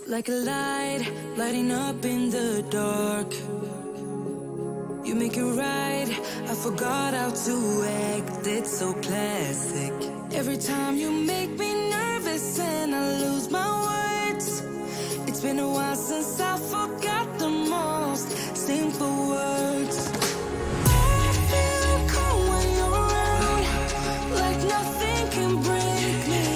Like a light, lighting up in the dark. You make it right, I forgot how to act. It's so classic. Every time you make me nervous and I lose my words. It's been a while since I forgot the most simple words. I feel calm when you're around, like nothing can break me.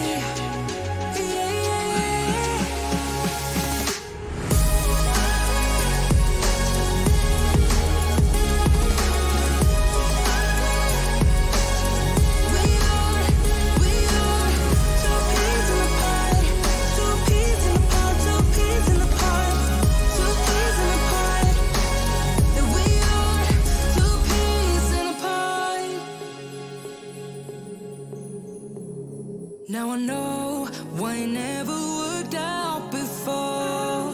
Now I know why it never worked out before.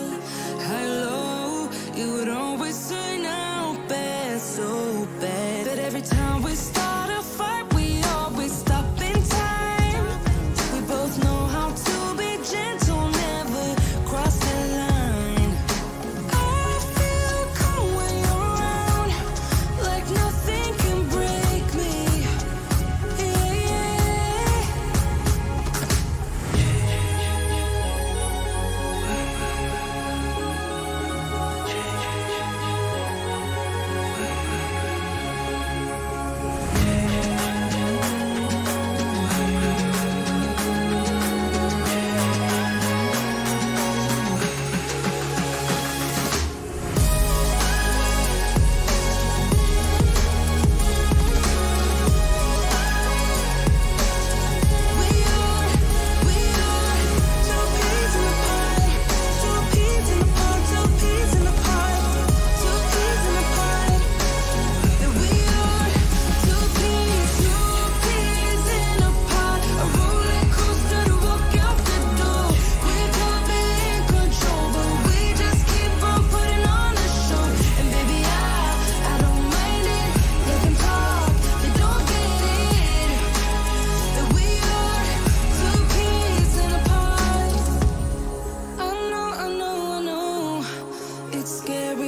High low, it would always turn out bad, so bad. But every time we start a fight, we always stop in time. We both know how to be gentle, never cross the line. I feel calm when you're around, like nothing can break me.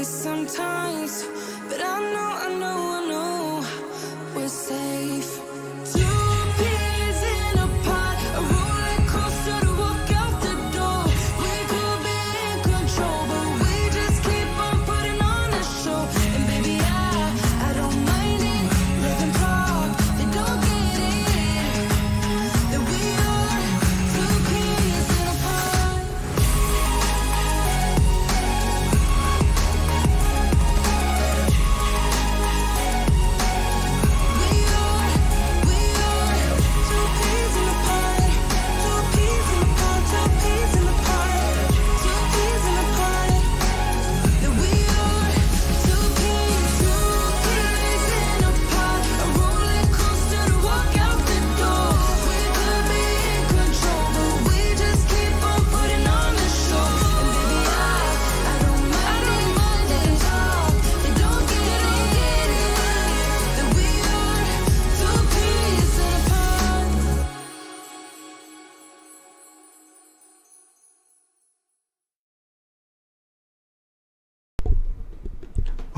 Sometimes, but I know we're safe. Two peas in a pod, a roller coaster to walk out the door. We could be in control, but we just keep on putting on a show. And baby, I don't mind it. Let them talk, they don't get it. That we are two peas in a pod.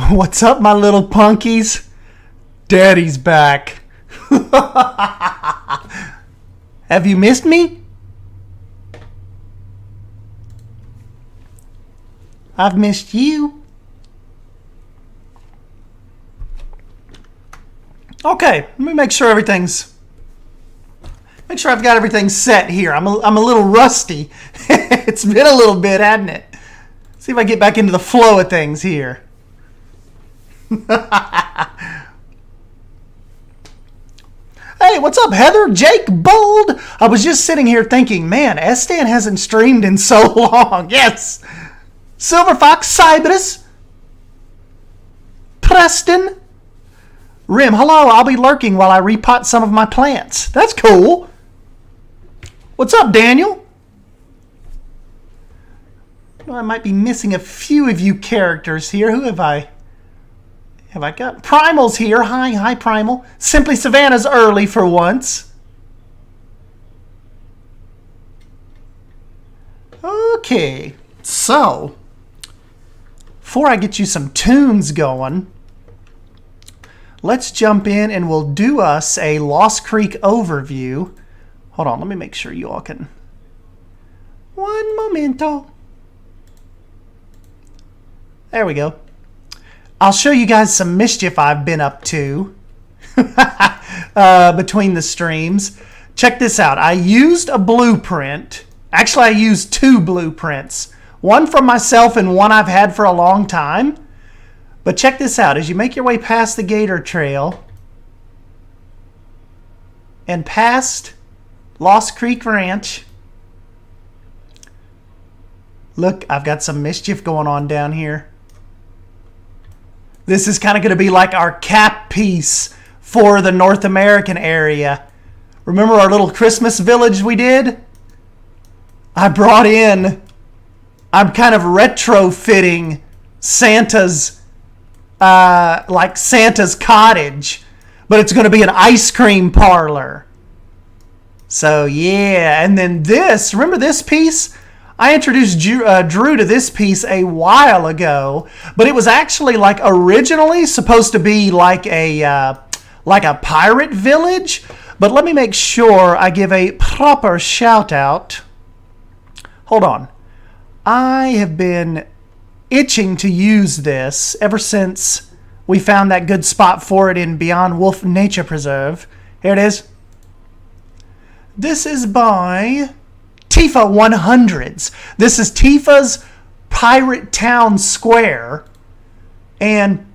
What's up, my little punkies? Daddy's back. Have you missed me? I've missed you. Okay, let me make sure I've got everything set here. I'm a little rusty. It's been a little bit, hasn't it? See if I get back into the flow of things here. Hey, what's up, Heather? Jake Bold. I was just sitting here thinking, man, S-Stan hasn't streamed in so long. Yes. Silver Fox, Cyprus, Preston, Rim. Hello, I'll be lurking while I repot some of my plants. That's cool. What's up, Daniel? Well, I might be missing a few of you characters here. Who have I got? Primal's here. Hi, Primal. Simply Savannah's early for once. Okay. So, before I get you some tunes going, let's jump in and we'll do us a Lost Creek overview. Hold on, let me make sure you all can. One momento. There we go. I'll show you guys some mischief I've been up to between the streams. Check this out. I used a blueprint. Actually, I used two blueprints. One from myself and one I've had for a long time. But check this out. As you make your way past the Gator Trail and past Lost Creek Ranch, look, I've got some mischief going on down here. This is kind of going to be like our cap piece for the North American area. Remember our little Christmas village we did? I brought in, I'm kind of retrofitting Santa's, like Santa's cottage, but it's going to be an ice cream parlor. So yeah, and then this, remember this piece? I introduced Drew to this piece a while ago, but it was actually like originally supposed to be like a pirate village. But let me make sure I give a proper shout out. Hold on. I have been itching to use this ever since we found that good spot for it in Beyond Wolf Nature Preserve. Here it is. This is by Tifa 100s. This is Tifa's Pirate Town Square. And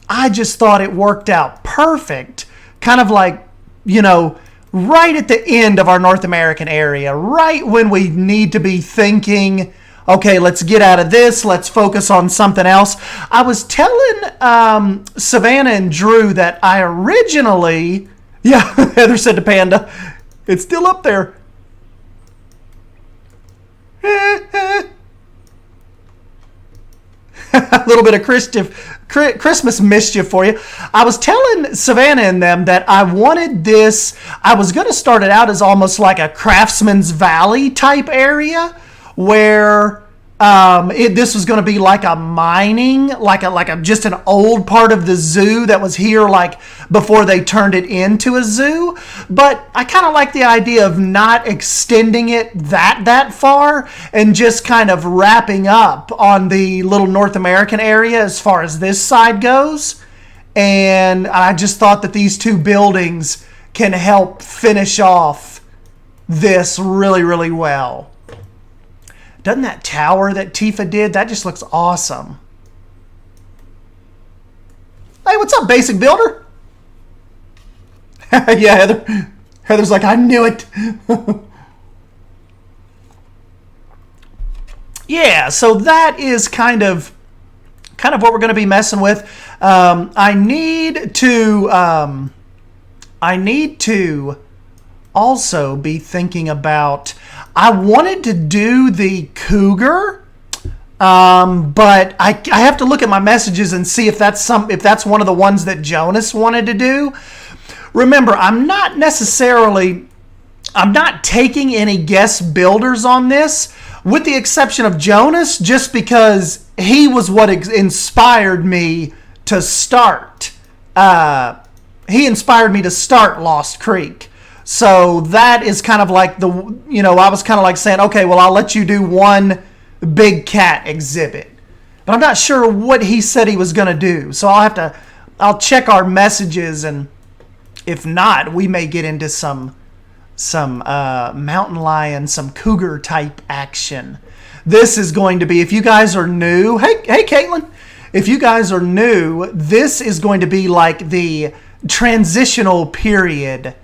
I just thought it worked out perfect. Kind of like, you know, right at the end of our North American area. Right when we need to be thinking, okay, let's get out of this. Let's focus on something else. I was telling Savannah and Drew that I originally... Yeah, Heather said to Panda, it's still up there. A little bit of Christmas mischief for you. I was telling Savannah and them that I wanted this. I was going to start it out as almost like a Craftsman's Valley type area where this was going to be like a mining, like a just an old part of the zoo that was here like before they turned it into a zoo. But I kind of like the idea of not extending it that far and just kind of wrapping up on the little North American area as far as this side goes. And I just thought that these two buildings can help finish off this really, really well. Doesn't that tower that Tifa did, that just looks awesome. Hey, what's up, Basic Builder? Yeah, Heather. Heather's like, I knew it. Yeah, so that is kind of what we're going to be messing with. I need to also be thinking about... I wanted to do the Cougar, but I have to look at my messages and see if that's one of the ones that Jonas wanted to do. Remember, I'm not taking any guest builders on this, with the exception of Jonas, just because he was what inspired me to start. He inspired me to start Lost Creek. So that is kind of like I was kind of like saying, okay, well, I'll let you do one big cat exhibit. But I'm not sure what he said he was going to do. So I'll check our messages, and if not, we may get into some mountain lion, some cougar type action. This is going to be, if you guys are new, hey Caitlin, if you guys are new, this is going to be like the transitional period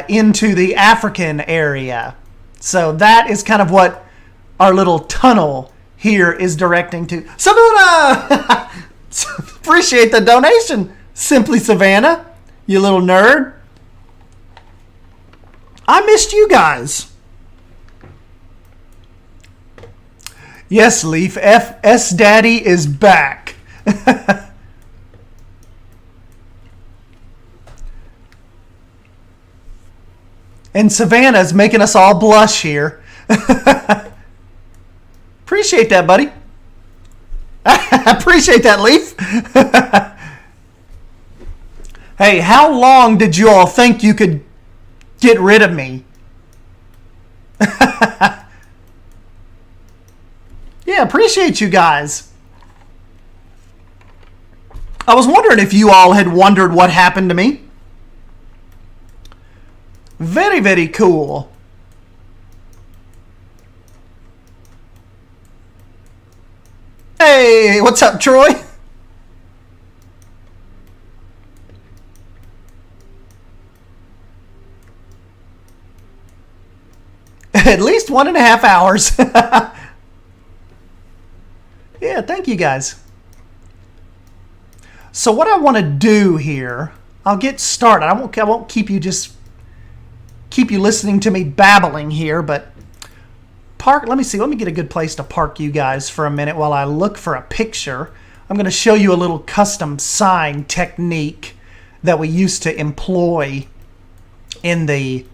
into the African area. So that is kind of what our little tunnel here is directing to. Savannah! Appreciate the donation, Simply Savannah, you little nerd. I missed you guys. Yes, Leaf, S Daddy is back. And Savannah's making us all blush here. appreciate that, buddy. I appreciate that, Leaf. Hey, how long did you all think you could get rid of me? Yeah, appreciate you guys. I was wondering if you all had wondered what happened to me. Very, very cool. Hey, what's up, Troy? At least 1.5 hours. Yeah, thank you guys. So what I want to do here, I'll get started. I won't keep you listening to me babbling here, but let me get a good place to park you guys for a minute while I look for a picture. I'm going to show you a little custom sign technique that we used to employ in the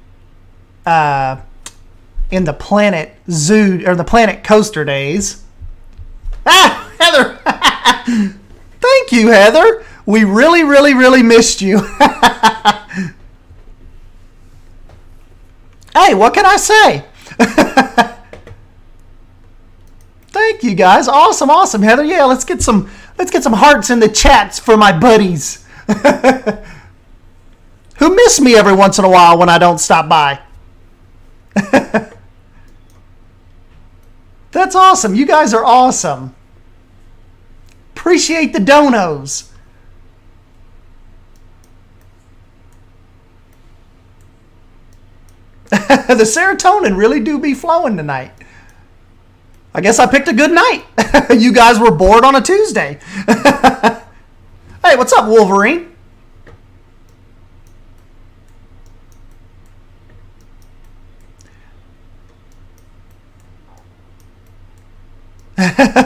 Planet Zoo or the Planet Coaster days. Ah, Heather! Thank you, Heather. We really, really, really missed you. Hey, what can I say? Thank you guys. Awesome, awesome, Heather. Yeah, let's get some hearts in the chats for my buddies who miss me every once in a while when I don't stop by. That's awesome. You guys are awesome. Appreciate the donos. The serotonin really do be flowing tonight. I guess I picked a good night. You guys were bored on a Tuesday. Hey, what's up, Wolverine?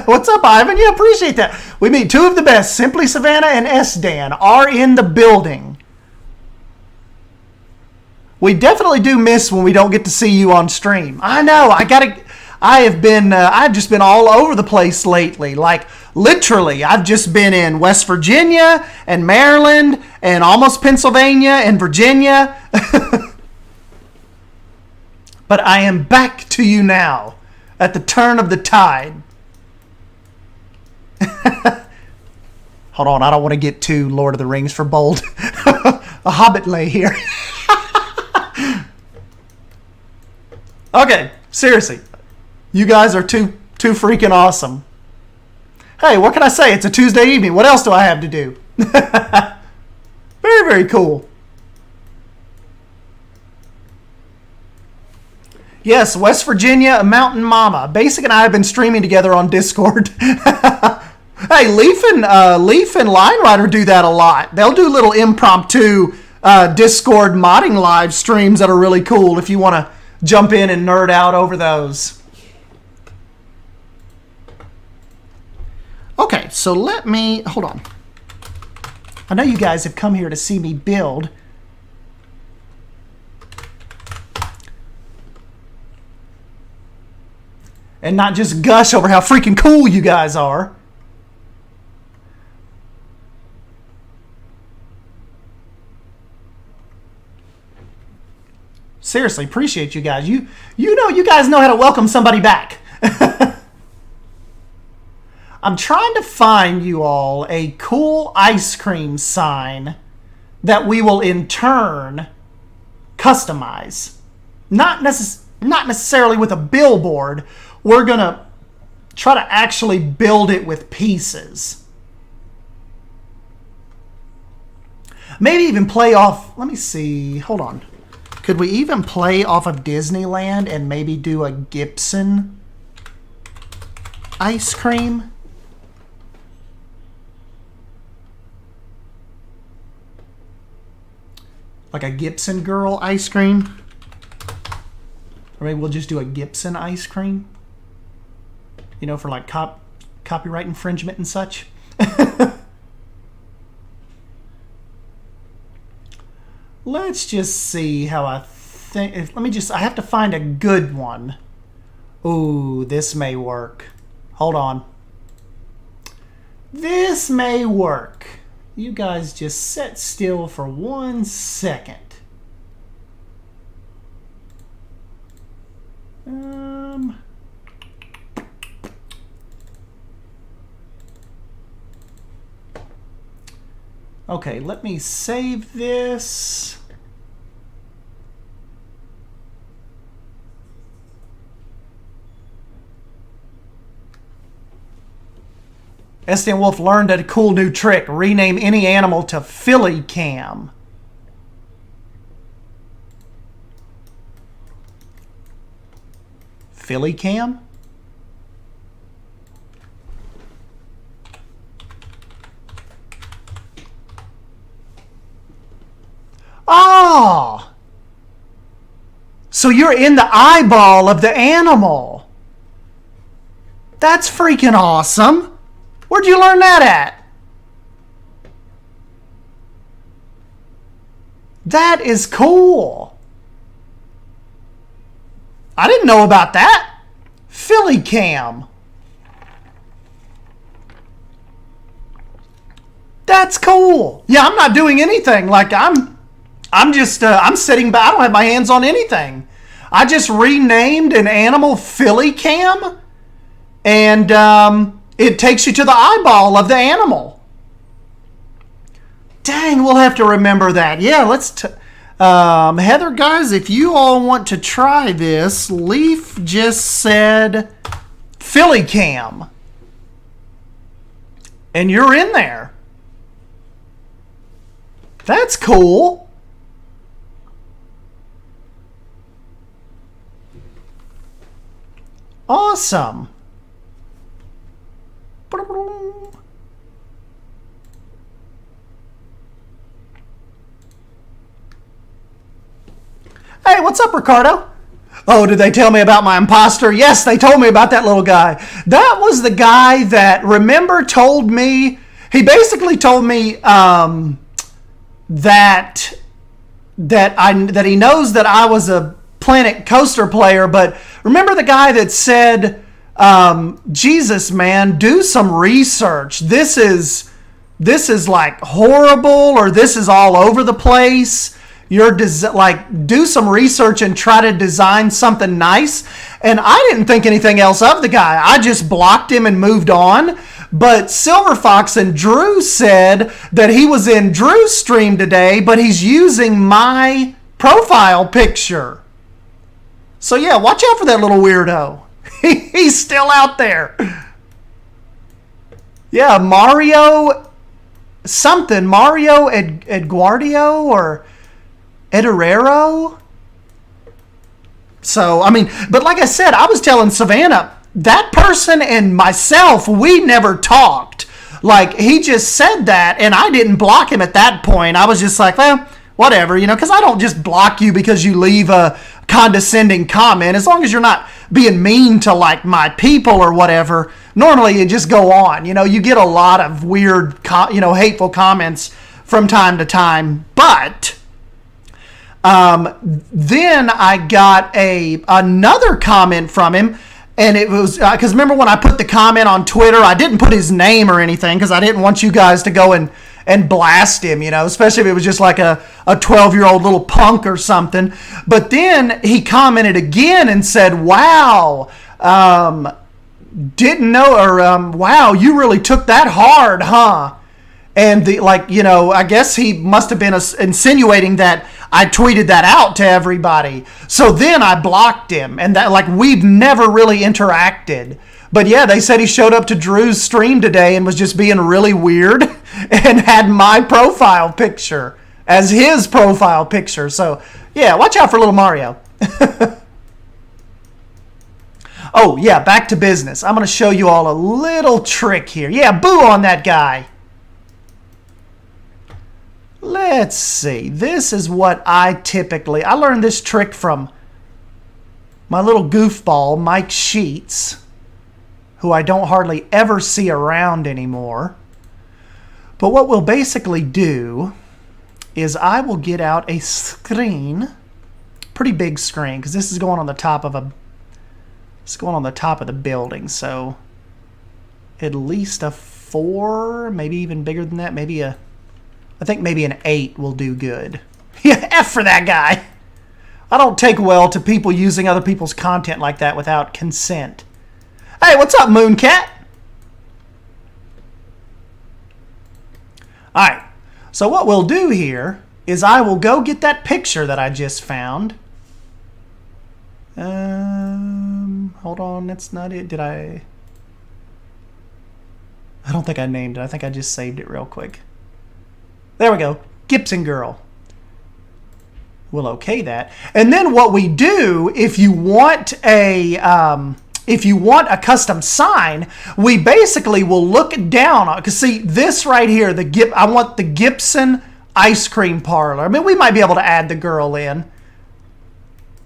What's up, Ivan? Yeah, appreciate that. We meet two of the best. Simply Savannah and S-Dan are in the building. We definitely do miss when we don't get to see you on stream. I know. I've just been all over the place lately. Like, literally, I've just been in West Virginia and Maryland and almost Pennsylvania and Virginia. But I am back to you now at the turn of the tide. Hold on, I don't want to get too Lord of the Rings for bold. A hobbit lay here. Okay, seriously. You guys are too freaking awesome. Hey, what can I say? It's a Tuesday evening. What else do I have to do? Very, very cool. Yes, West Virginia, Mountain Mama. Basic and I have been streaming together on Discord. Hey, Leaf and Line Rider do that a lot. They'll do little impromptu Discord modding live streams that are really cool if you want to jump in and nerd out over those. Okay, so hold on. I know you guys have come here to see me build. And not just gush over how freaking cool you guys are. Seriously, appreciate you guys. You guys know how to welcome somebody back. I'm trying to find you all a cool ice cream sign that we will in turn customize. Not necessarily with a billboard. We're going to try to actually build it with pieces. Maybe even play off, let me see, hold on. Could we even play off of Disneyland and maybe do a Gibson ice cream? Like a Gibson girl ice cream? Or maybe we'll just do a Gibson ice cream? You know, for like copyright infringement and such. Let's just see how I think. I have to find a good one. Ooh, this may work. Hold on. This may work. You guys just sit still for 1 second. Okay, let me save this. SDN Wolf learned a cool new trick. Rename any animal to Philly Cam. Philly Cam? Oh! So you're in the eyeball of the animal. That's freaking awesome. Where'd you learn that at? That is cool. I didn't know about that. Philly Cam. That's cool. Yeah, I'm not doing anything. Like I'm just I'm sitting back. I don't have my hands on anything. I just renamed an animal Philly Cam, and it takes you to the eyeball of the animal. Dang, we'll have to remember that. Yeah, let's. Heather, guys, if you all want to try this, Leaf just said Philly Cam, and you're in there. That's cool. Awesome. Hey, what's up, Ricardo? Oh, did they tell me about my imposter? Yes, they told me about that little guy. That was the guy that, remember, told me, he basically told me that he knows that I was a Planet Coaster player, but remember the guy that said, Jesus, man, do some research. This is like horrible, or this is all over the place. You're do some research and try to design something nice. And I didn't think anything else of the guy. I just blocked him and moved on. But Silver Fox and Drew said that he was in Drew's stream today, but he's using my profile picture. So yeah, watch out for that little weirdo. He's still out there. Yeah, Mario something. Mario Edguardio or Edurero. So, I mean, but like I said, I was telling Savannah, that person and myself, we never talked. Like, he just said that, and I didn't block him at that point. I was just like, well, whatever, you know, because I don't just block you because you leave a condescending comment. As long as you're not being mean to, like, my people or whatever, normally you just go on. You know, you get a lot of weird, hateful comments from time to time. But then I got another comment from him, and it was because remember when I put the comment on Twitter, I didn't put his name or anything because I didn't want you guys to go and blast him, you know, especially if it was just like a 12-year-old little punk or something. But then he commented again and said, wow, didn't know, or wow, you really took that hard, huh? And I guess he must have been insinuating that I tweeted that out to everybody. So then I blocked him, and that, like, we've never really interacted. But yeah, they said he showed up to Drew's stream today and was just being really weird and had my profile picture as his profile picture. So yeah, watch out for little Mario. Oh yeah, back to business. I'm going to show you all a little trick here. Yeah, boo on that guy. Let's see. This is what I learned this trick from my little goofball, Mike Sheets, who I don't hardly ever see around anymore. But what we'll basically do is I will get out a screen, pretty big screen, because this is going on the top of the building. So at least a 4, maybe even bigger than that. I think maybe an 8 will do good. Yeah, F for that guy. I don't take well to people using other people's content like that without consent. Hey, what's up, Mooncat? All right, so what we'll do here is I will go get that picture that I just found. Hold on, that's not it. Did I don't think I named it. I think I just saved it real quick. There we go. Gibson girl. We'll okay that. And then what we do, if you want a custom sign, we basically will look down. Because see, this right here, I want the Gibson ice cream parlor. I mean, we might be able to add the girl in.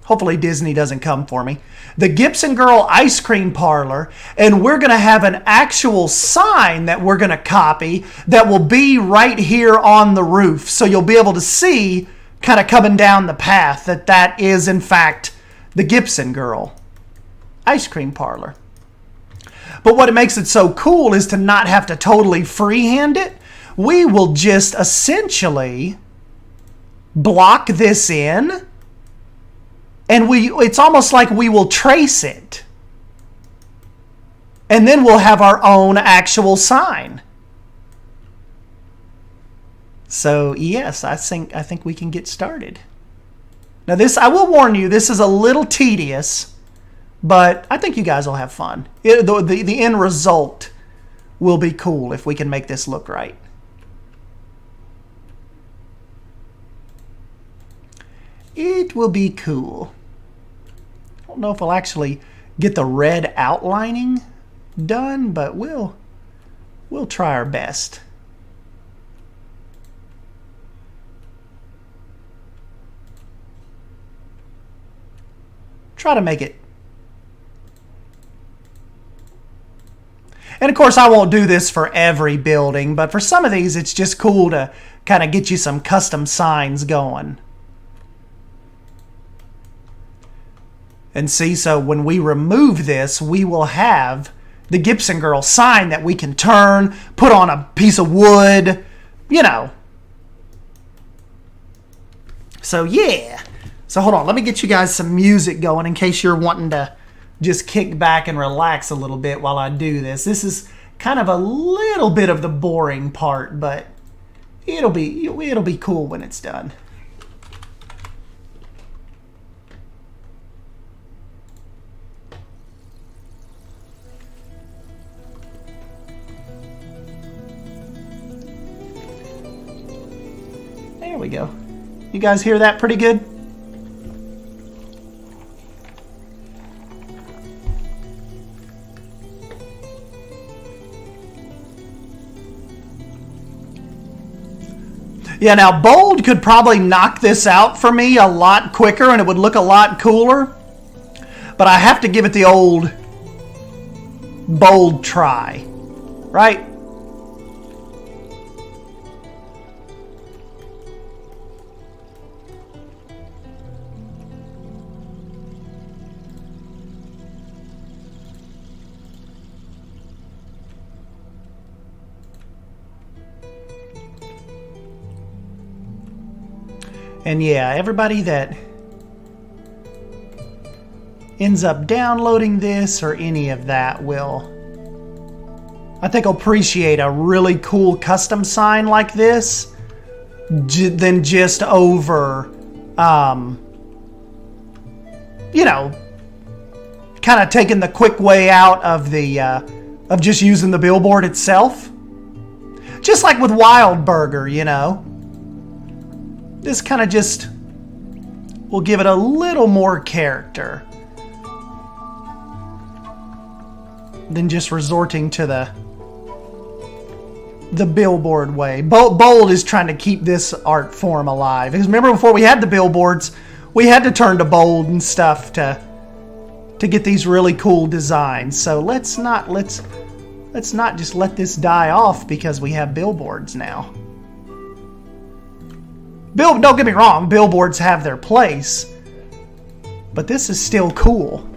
Hopefully Disney doesn't come for me. The Gibson Girl Ice Cream Parlor, and we're going to have an actual sign that we're going to copy that will be right here on the roof. So you'll be able to see, kind of coming down the path, that is in fact the Gibson Girl Ice Cream Parlor. But what makes it so cool is to not have to totally freehand it. We will just essentially block this in. And it's almost like we will trace it. And then we'll have our own actual sign. So, yes, I think we can get started. Now this, I will warn you, this is a little tedious, but I think you guys will have fun. The end result will be cool if we can make this look right. It will be cool. I don't know if I'll actually get the red outlining done, but we'll try our best. Try to make it. And of course, I won't do this for every building, but for some of these, it's just cool to kind of get you some custom signs going. And see, so when we remove this, we will have the Gibson Girl sign that we can turn, put on a piece of wood, you know. So, yeah. So, hold on. Let me get you guys some music going in case you're wanting to just kick back and relax a little bit while I do this. This is kind of a little bit of the boring part, but it'll be cool when it's done. There we go. You guys hear that pretty good? Yeah, now bold could probably knock this out for me a lot quicker and it would look a lot cooler. But I have to give it the old bold try, right? And yeah, everybody that ends up downloading this or any of that will, I think, appreciate a really cool custom sign like this than just over, you know, kind of taking the quick way out of the, of just using the billboard itself. Just like with Wild Burger, you know. This kind of just will give it a little more character than just resorting to the billboard way. Bold is trying to keep this art form alive. Because remember, before we had the billboards, we had to turn to bold and stuff to get these really cool designs. So let's not just let this die off because we have billboards now. Don't get me wrong, billboards have their place, but this is still cool.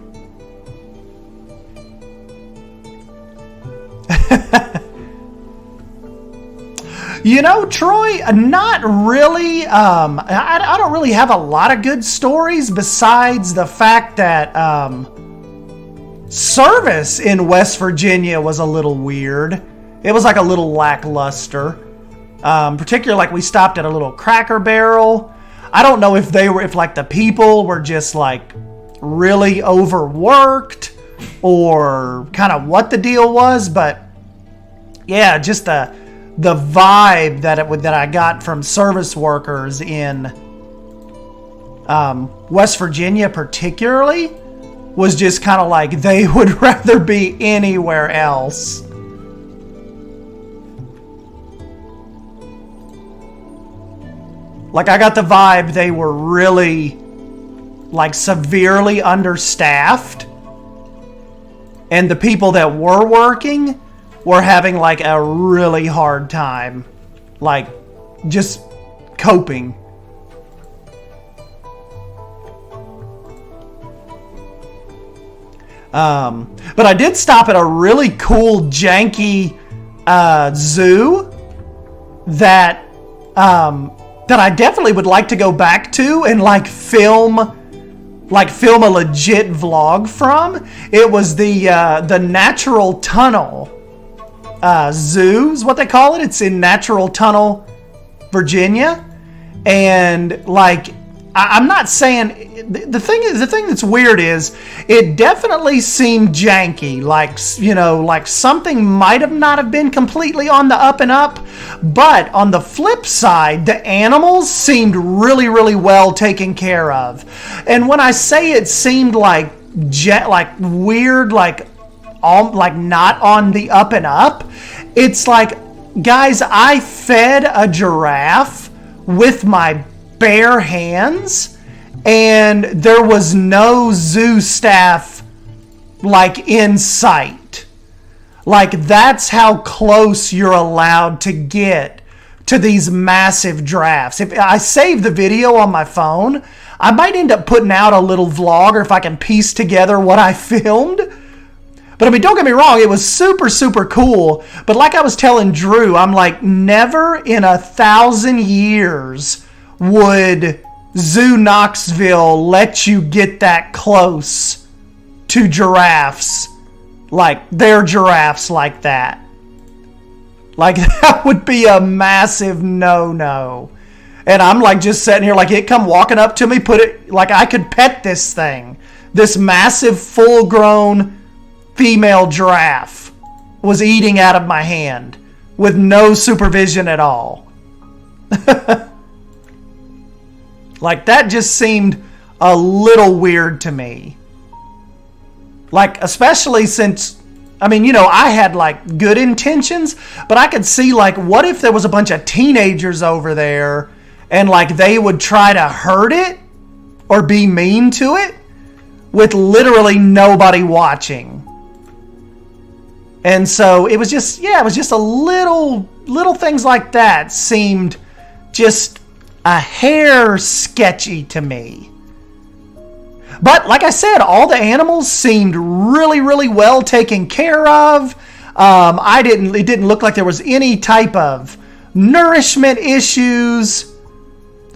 You know, Troy, not really. I don't really have a lot of good stories besides the fact that service in West Virginia was a little weird. It was like a little lackluster. Particularly, like we stopped at a little Cracker Barrel. I don't know if like the people were just like really overworked or kind of what the deal was, but yeah, just the vibe that I got from service workers in West Virginia particularly was just kind of like they would rather be anywhere else. Like I got the vibe they were really like severely understaffed, and the people that were working were having like a really hard time, like just coping. But I did stop at a really cool janky zoo that I definitely would like to go back to and like film a legit vlog from. It was the Natural Tunnel Zoo is what they call it. It's in Natural Tunnel, Virginia, and like I'm not saying the thing that's weird is it definitely seemed janky, like, you know, like something might have not have been completely on the up and up, but on the flip side, the animals seemed really, really well taken care of. And when I say it seemed like weird, like not on the up and up, it's like, guys, I fed a giraffe with my bare hands, and there was no zoo staff like in sight. Like that's how close you're allowed to get to these massive giraffes. If I save the video on my phone, I might end up putting out a little vlog, or if I can piece together what I filmed. But I mean, don't get me wrong, it was super, super cool. But like I was telling Drew, I'm like, never in 1,000 years would Zoo Knoxville let you get that close to giraffes, like their giraffes like that. Like that would be a massive no-no. And I'm like just sitting here like it come walking up to me, put it like I could pet this thing. This massive full-grown female giraffe was eating out of my hand with no supervision at all. Like that just seemed a little weird to me. Like especially since, I mean, you know, I had like good intentions, but I could see like what if there was a bunch of teenagers over there and like they would try to hurt it or be mean to it with literally nobody watching. And so it was just, yeah, it was just a little things like that seemed just a hair sketchy to me. But like I said, all the animals seemed really, really well taken care of. It didn't look like there was any type of nourishment issues.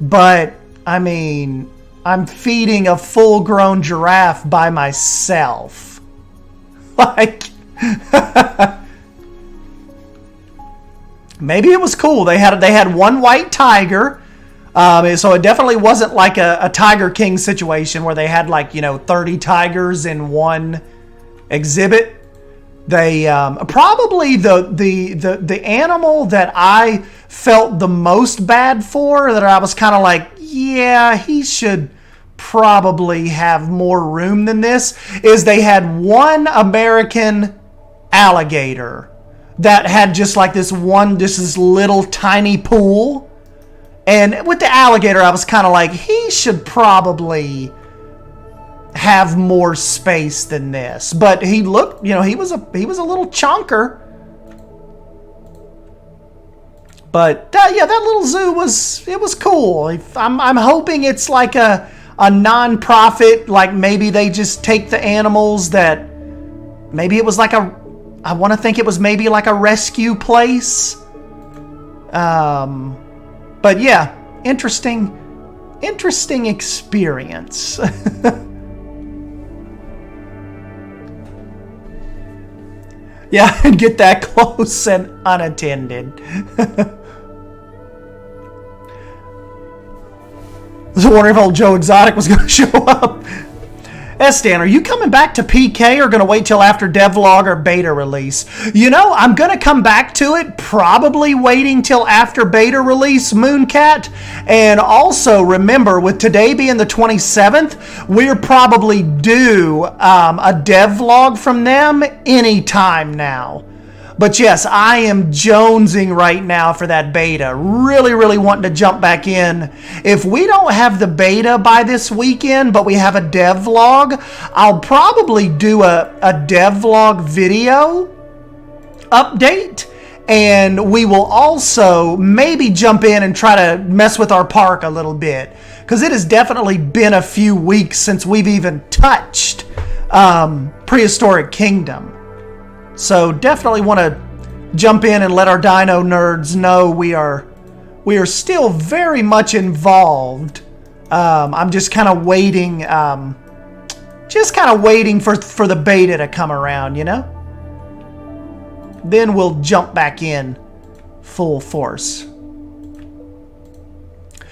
But I mean, I'm feeding a full-grown giraffe by myself. Like, maybe it was cool. They had one white tiger. So it definitely wasn't like a Tiger King situation where they had like, you know, 30 tigers in one exhibit. They probably the animal that I felt the most bad for, that I was kind of like, yeah, he should probably have more room than this, is they had one American alligator that had just like this little tiny pool. And with the alligator, I was kind of like, he should probably have more space than this. But he looked, you know, he was a little chunker. But yeah, that little zoo was cool. I'm hoping it's like a non-profit, like maybe they just take the animals that, maybe it was like I want to think it was maybe like a rescue place. But yeah, interesting experience. Yeah, and get that close and unattended. I was wondering if old Joe Exotic was going to show up. Stan, are you coming back to PK or going to wait till after devlog or beta release? You know, I'm going to come back to it, probably waiting till after beta release, Mooncat. And also, remember, with today being the 27th, we're probably due a devlog from them anytime now. But yes, I am jonesing right now for that beta. Really, really wanting to jump back in. If we don't have the beta by this weekend, but we have a devlog, I'll probably do a devlog video update. And we will also maybe jump in and try to mess with our park a little bit. Because it has definitely been a few weeks since we've even touched Prehistoric Kingdom. So definitely want to jump in and let our dino nerds know we are still very much involved. I'm just kind of waiting, for the beta to come around, you know? Then we'll jump back in full force.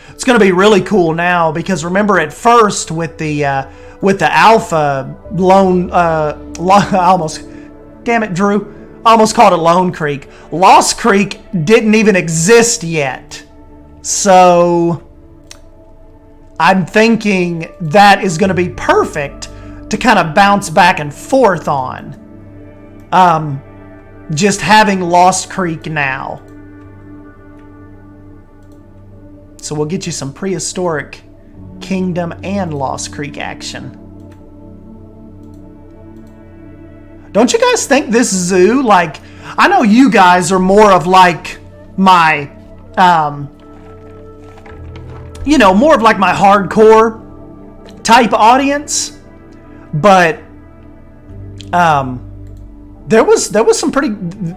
It's going to be really cool now because remember at first with the alpha damn it, Drew. I almost called it Lone Creek. Lost Creek didn't even exist yet. So I'm thinking that is going to be perfect to kind of bounce back and forth on. Just having Lost Creek now. So we'll get you some Prehistoric Kingdom and Lost Creek action. Don't you guys think this zoo, like, I know you guys are more of like my, more of like my hardcore type audience, but there was some pretty,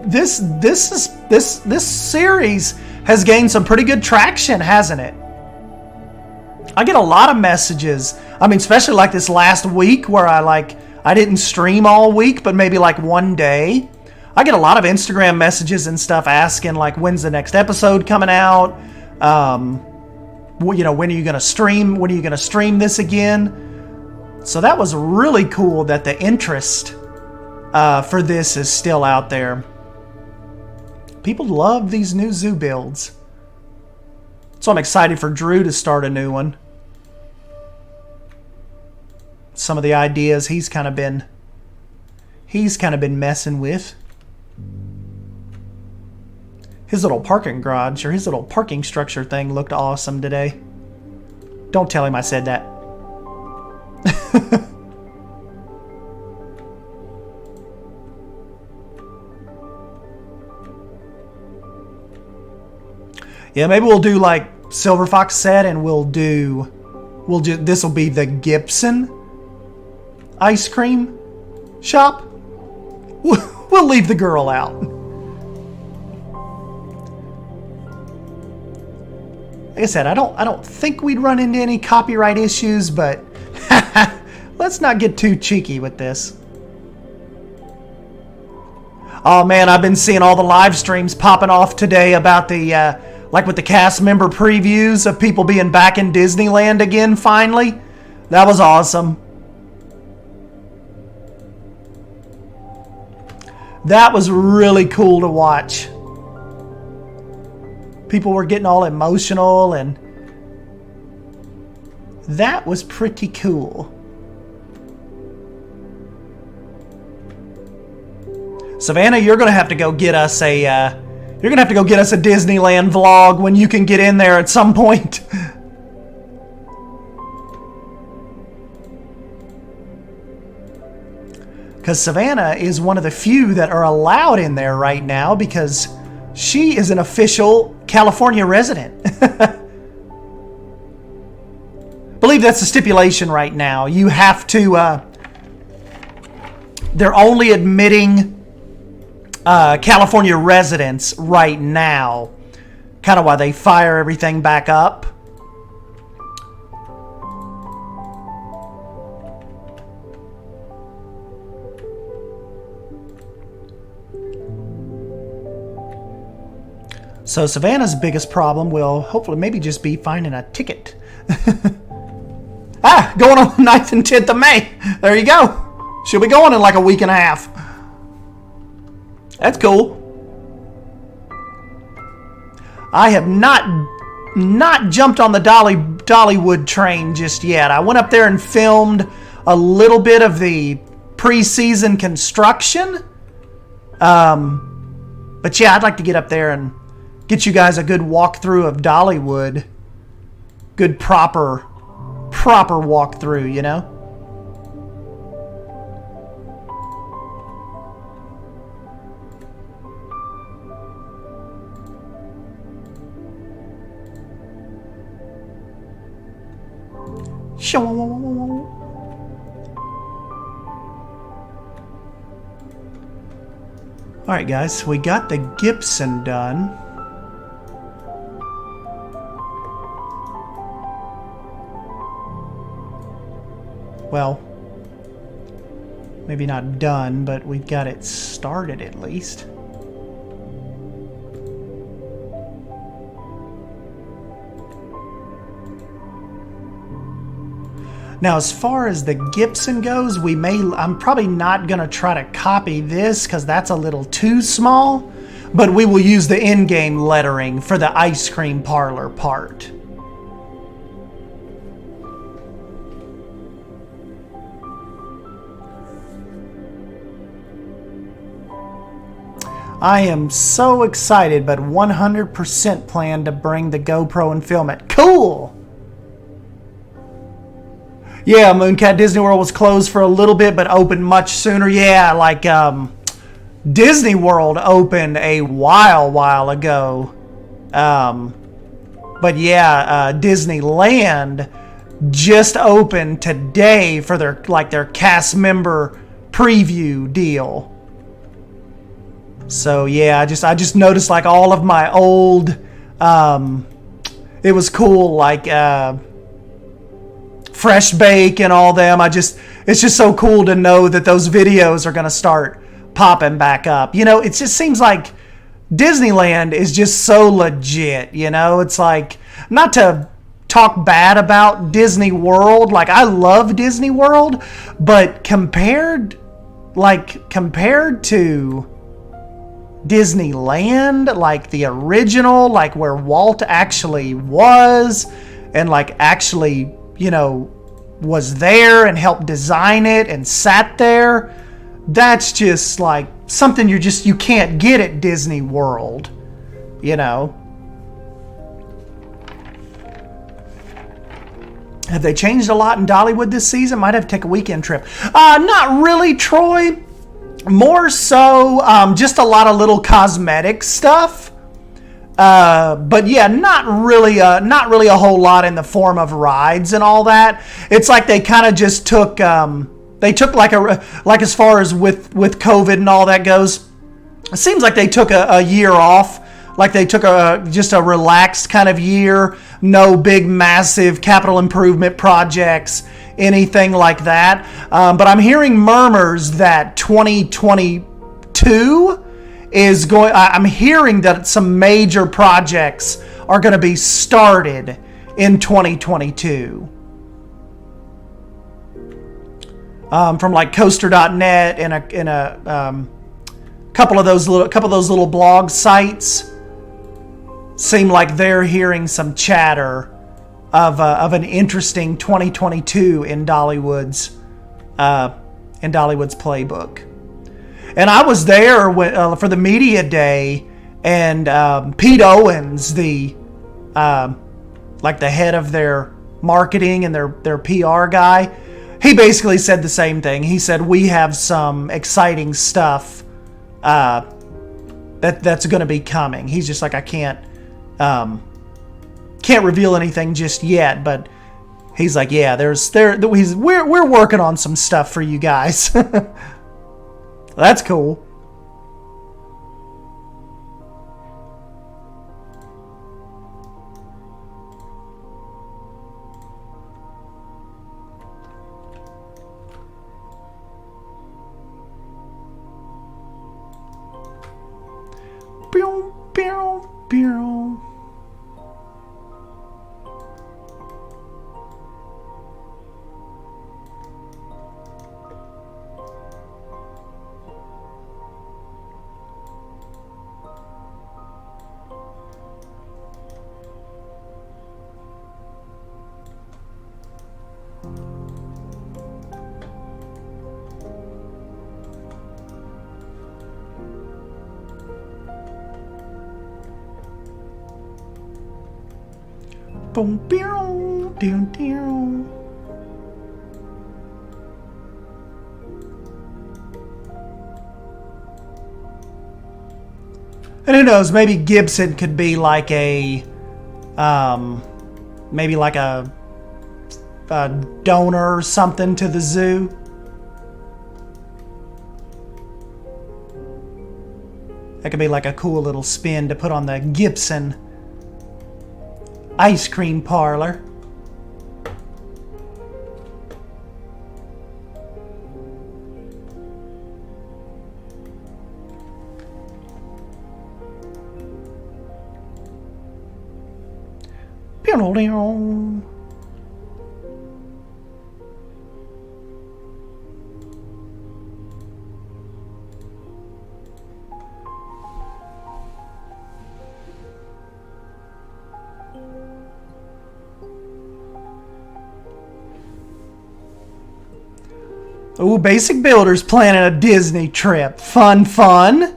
this series has gained some pretty good traction, hasn't it? I get a lot of messages. I mean, especially like this last week where I didn't stream all week, but maybe like one day. I get a lot of Instagram messages and stuff asking like, when's the next episode coming out? When are you going to stream? When are you going to stream this again? So that was really cool that the interest for this is still out there. People love these new zoo builds. So I'm excited for Drew to start a new one. Some of the ideas he's kind of been messing with. His little parking garage or his little parking structure thing looked awesome today. Don't tell him I said that. Yeah, maybe we'll do like Silver Fox said, and this will be the Gibson ice cream shop. We'll leave the girl out. Like I said, I don't think we'd run into any copyright issues, but let's not get too cheeky with this. Oh man, I've been seeing all the live streams popping off today about the like with the cast member previews of people being back in Disneyland again finally. That was awesome. That was really cool to watch. People were getting all emotional, and that was pretty cool. Savannah, you're gonna have to go get us a Disneyland vlog when you can get in there at some point. Because Savannah is one of the few that are allowed in there right now because she is an official California resident. I believe that's the stipulation right now. You have to, they're only admitting California residents right now. Kind of why they fire everything back up. So Savannah's biggest problem will hopefully maybe just be finding a ticket. Going on the 9th and 10th of May. There you go. She'll be going in like a week and a half. That's cool. I have not jumped on the Dollywood train just yet. I went up there and filmed a little bit of the pre-season construction. But yeah, I'd like to get up there and get you guys a good walkthrough of Dollywood. Good proper walkthrough, you know? Alright guys, we got the Gibson done. Well, maybe not done, but we've got it started at least. Now, as far as the Gibson goes, I'm probably not going to try to copy this because that's a little too small, but we will use the in-game lettering for the ice cream parlor part. I am so excited, but 100% plan to bring the GoPro and film it. Cool! Yeah, Mooncat Disney World was closed for a little bit, but opened much sooner. Yeah, like Disney World opened a while ago. But yeah, Disneyland just opened today for their cast member preview deal. So yeah, I just noticed like all of my old, it was cool, like Fresh Bake and all them. It's just so cool to know that those videos are gonna start popping back up. You know, it just seems like Disneyland is just so legit. You know, it's like, not to talk bad about Disney World, like I love Disney World, but compared to Disneyland, like the original, like where Walt actually was and like actually, you know, was there and helped design it and sat there, that's just like something you can't get at Disney World, you know. Have they changed a lot in Dollywood this season? Might have to take a weekend trip. Not really, Troy. More so, just a lot of little cosmetic stuff. But yeah, not really a whole lot in the form of rides and all that. It's like they kind of just took, like as far as with COVID and all that goes, it seems like they took a year off. Like they took just a relaxed kind of year. No big, massive capital improvement projects, anything like that. But I'm hearing murmurs that 2022 is going. I'm hearing that some major projects are going to be started in 2022. From like Coaster.net and a couple of those little blog sites. Seem like they're hearing some chatter of an interesting 2022 in Dollywood's playbook. And I was there for the media day, and Pete Owens, the head of their marketing and their PR guy, he basically said the same thing. He said, we have some exciting stuff that's going to be coming. He's just like, I can't reveal anything just yet, but he's like, yeah, we're working on some stuff for you guys. That's cool. Boom, boom, down, down. And who knows, maybe Gibson could be like a, maybe like a donor or something to the zoo. That could be like a cool little spin to put on the Gibson ice cream parlor. Ooh, Basic Builders planning a Disney trip. Fun, fun.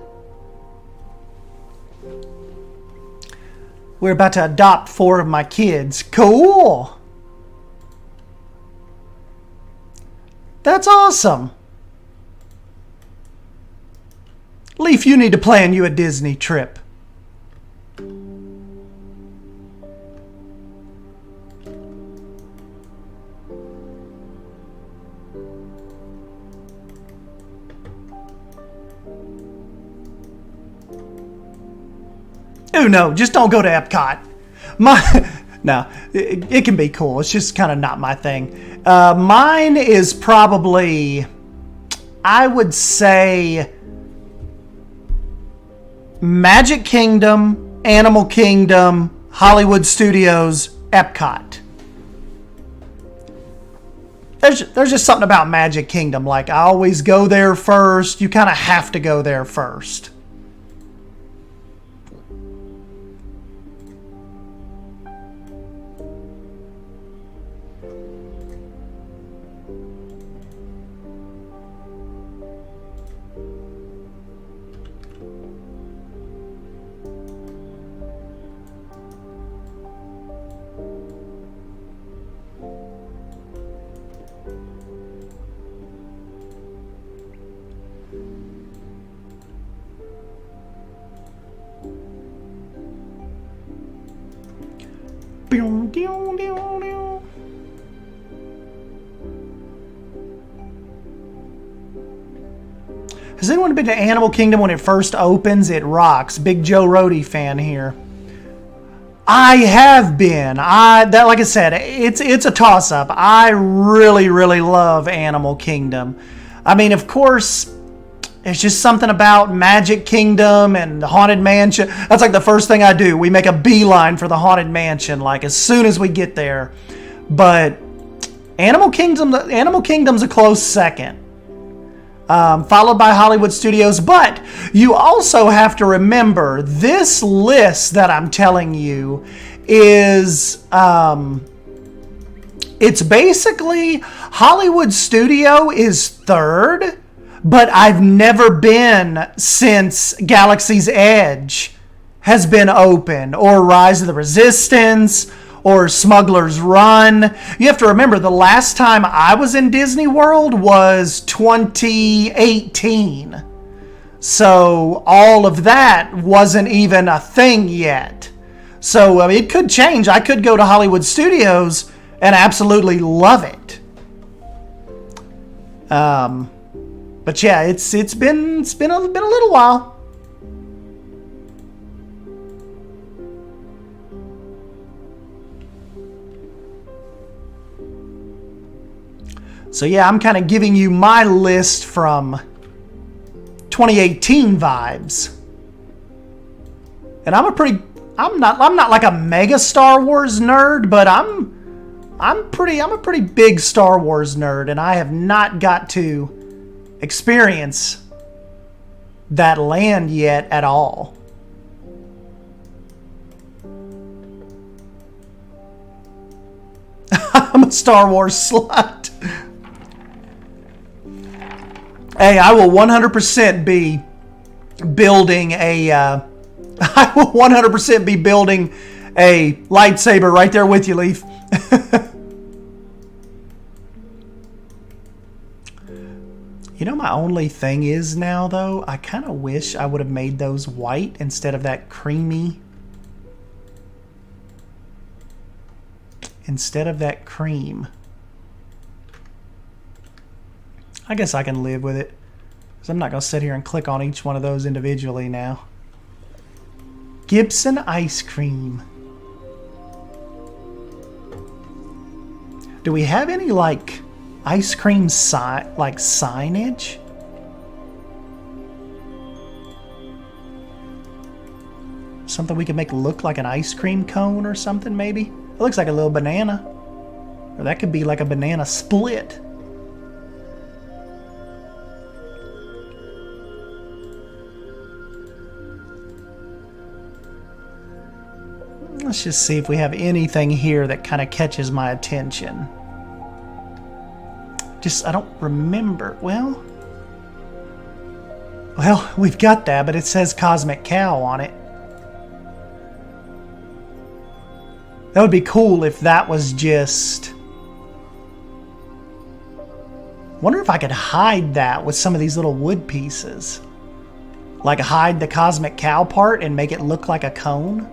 We're about to adopt 4 of my kids. Cool. That's awesome. Leaf, you need to plan you a Disney trip. Oh no, just don't go to Epcot. No, it can be cool. It's just kind of not my thing. Mine is probably, I would say, Magic Kingdom, Animal Kingdom, Hollywood Studios, Epcot. There's just something about Magic Kingdom. Like, I always go there first. You kind of have to go there first. Has anyone been to Animal Kingdom when it first opens? It rocks. Big Joe Rohde fan here. I have been. Like I said, it's a toss-up. I really, really love Animal Kingdom. I mean, of course, it's just something about Magic Kingdom and the Haunted Mansion. That's like the first thing I do. We make a beeline for the Haunted Mansion, like as soon as we get there. But Animal Kingdom's a close second. Followed by Hollywood Studios. But you also have to remember, this list that I'm telling you is, it's basically Hollywood Studio is third, but I've never been since Galaxy's Edge has been open, or Rise of the Resistance, or Smuggler's Run. You have to remember, the last time I was in Disney World was 2018. So all of that wasn't even a thing yet. So it could change. I could go to Hollywood Studios and absolutely love it. But yeah, it's been a little while. So yeah, I'm kind of giving you my list from 2018 vibes. And I'm not like a mega Star Wars nerd, but I'm a pretty big Star Wars nerd, and I have not got to experience that land yet at all. I'm a Star Wars slut. Hey, I will 100% be building a Hey, lightsaber right there with you, Leaf. You know, my only thing is now, though, I kind of wish I would have made those white instead of that creamy. Instead of that cream. I guess I can live with it. So I'm not going to sit here and click on each one of those individually now. Gibson ice cream. Do we have any, like, ice cream signage? Something we can make look like an ice cream cone or something, maybe? It looks like a little banana. Or that could be like a banana split. Let's just see if we have anything here that kind of catches my attention. I don't remember. Well, we've got that, but it says Cosmic Cow on it. That would be cool if that was just... Wonder if I could hide that with some of these little wood pieces. Like hide the Cosmic Cow part and make it look like a cone.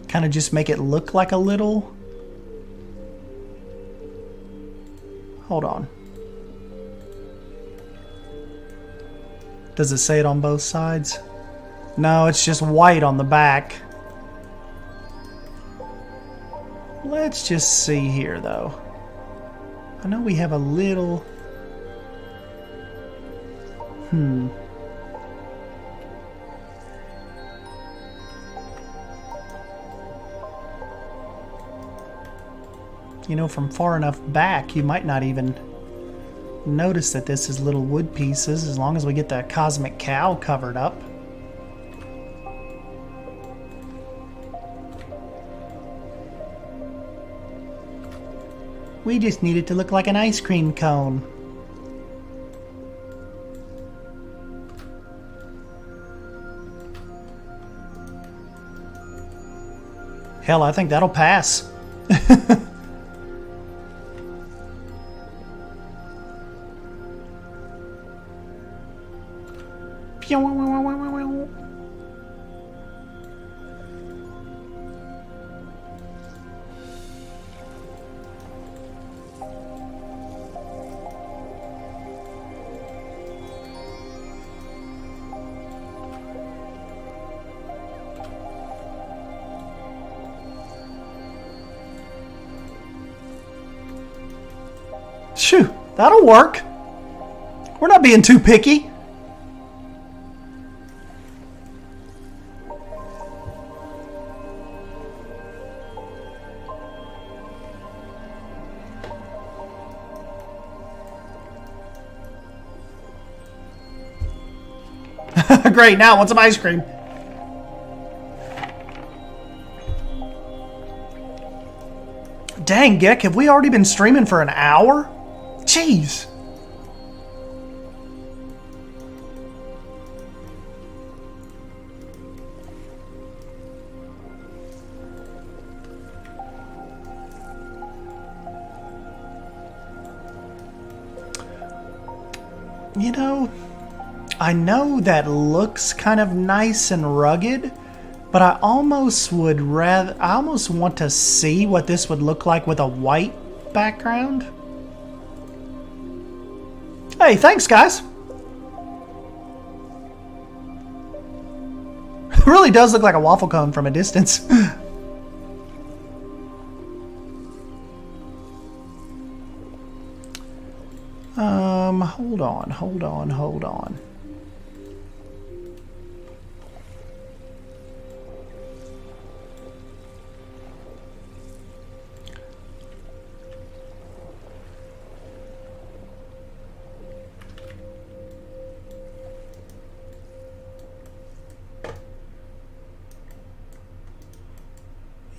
Kind of just make it look like a little... Hold on. Does it say it on both sides? No, it's just white on the back. Let's just see here, though. I know we have a little... You know, from far enough back, you might not even notice that this is little wood pieces, as long as we get the Cosmic Cow covered up. We just need it to look like an ice cream cone. Hell, I think that'll pass. Shoo, that'll work. We're not being too picky. Great, now I want some ice cream. Dang, Geck, have we already been streaming for an hour? Jeez. You know, I know that looks kind of nice and rugged, but I almost want to see what this would look like with a white background. Hey, thanks, guys. It really does look like a waffle cone from a distance. Hold on.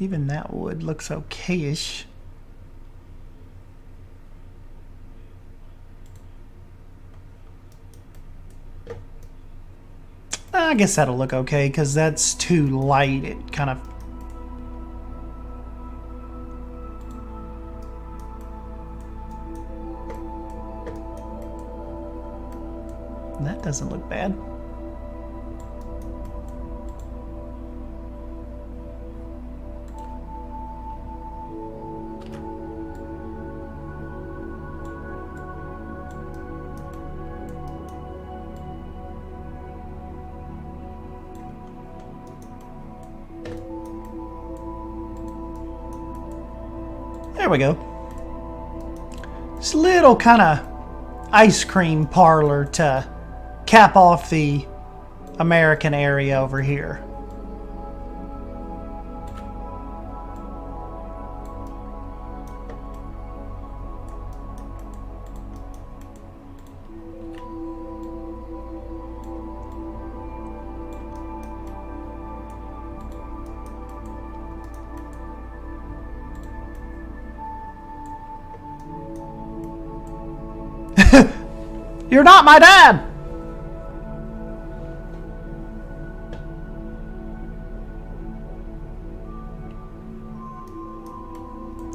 Even that wood looks okay-ish. I guess that'll look okay because that's too light. It kind of... That doesn't look bad. There we go. This little kind of ice cream parlor to cap off the American area over here. You're not my dad!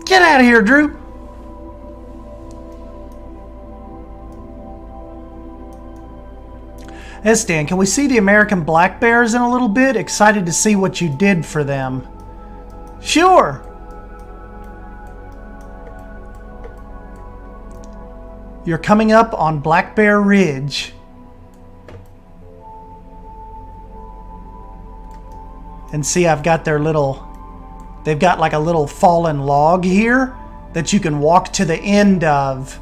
Get out of here, Drew! Hey Stan, can we see the American black bears in a little bit? Excited to see what you did for them. Sure! You're coming up on Black Bear Ridge. And see, I've got their little... They've got like a little fallen log here that you can walk to the end of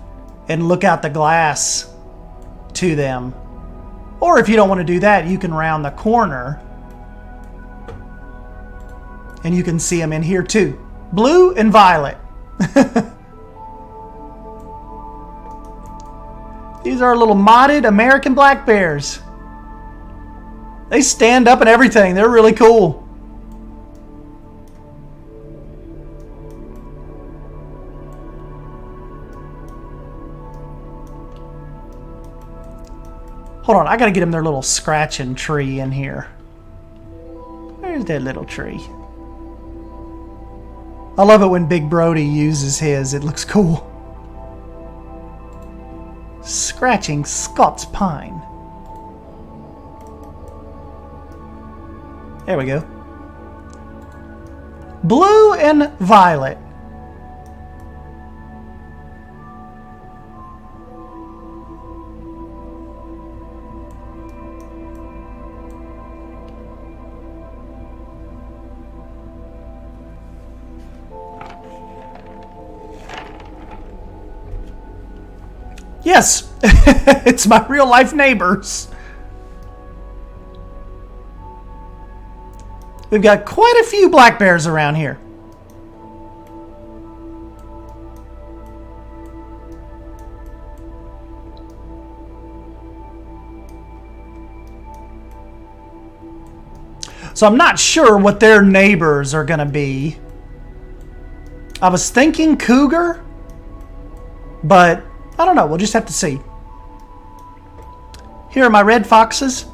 and look out the glass to them. Or if you don't want to do that, you can round the corner and you can see them in here too. Blue and violet. These are little modded American black bears. They stand up and everything. They're really cool. Hold on, I gotta get them their little scratching tree in here. Where's that little tree? I love it when Big Brody uses his. It looks cool. Scratching Scots pine. There we go. Blue and violet. Yes, it's my real life neighbors. We've got quite a few black bears around here. So I'm not sure what their neighbors are going to be. I was thinking Cougar, but I don't know. We'll just have to see. Here are my red foxes.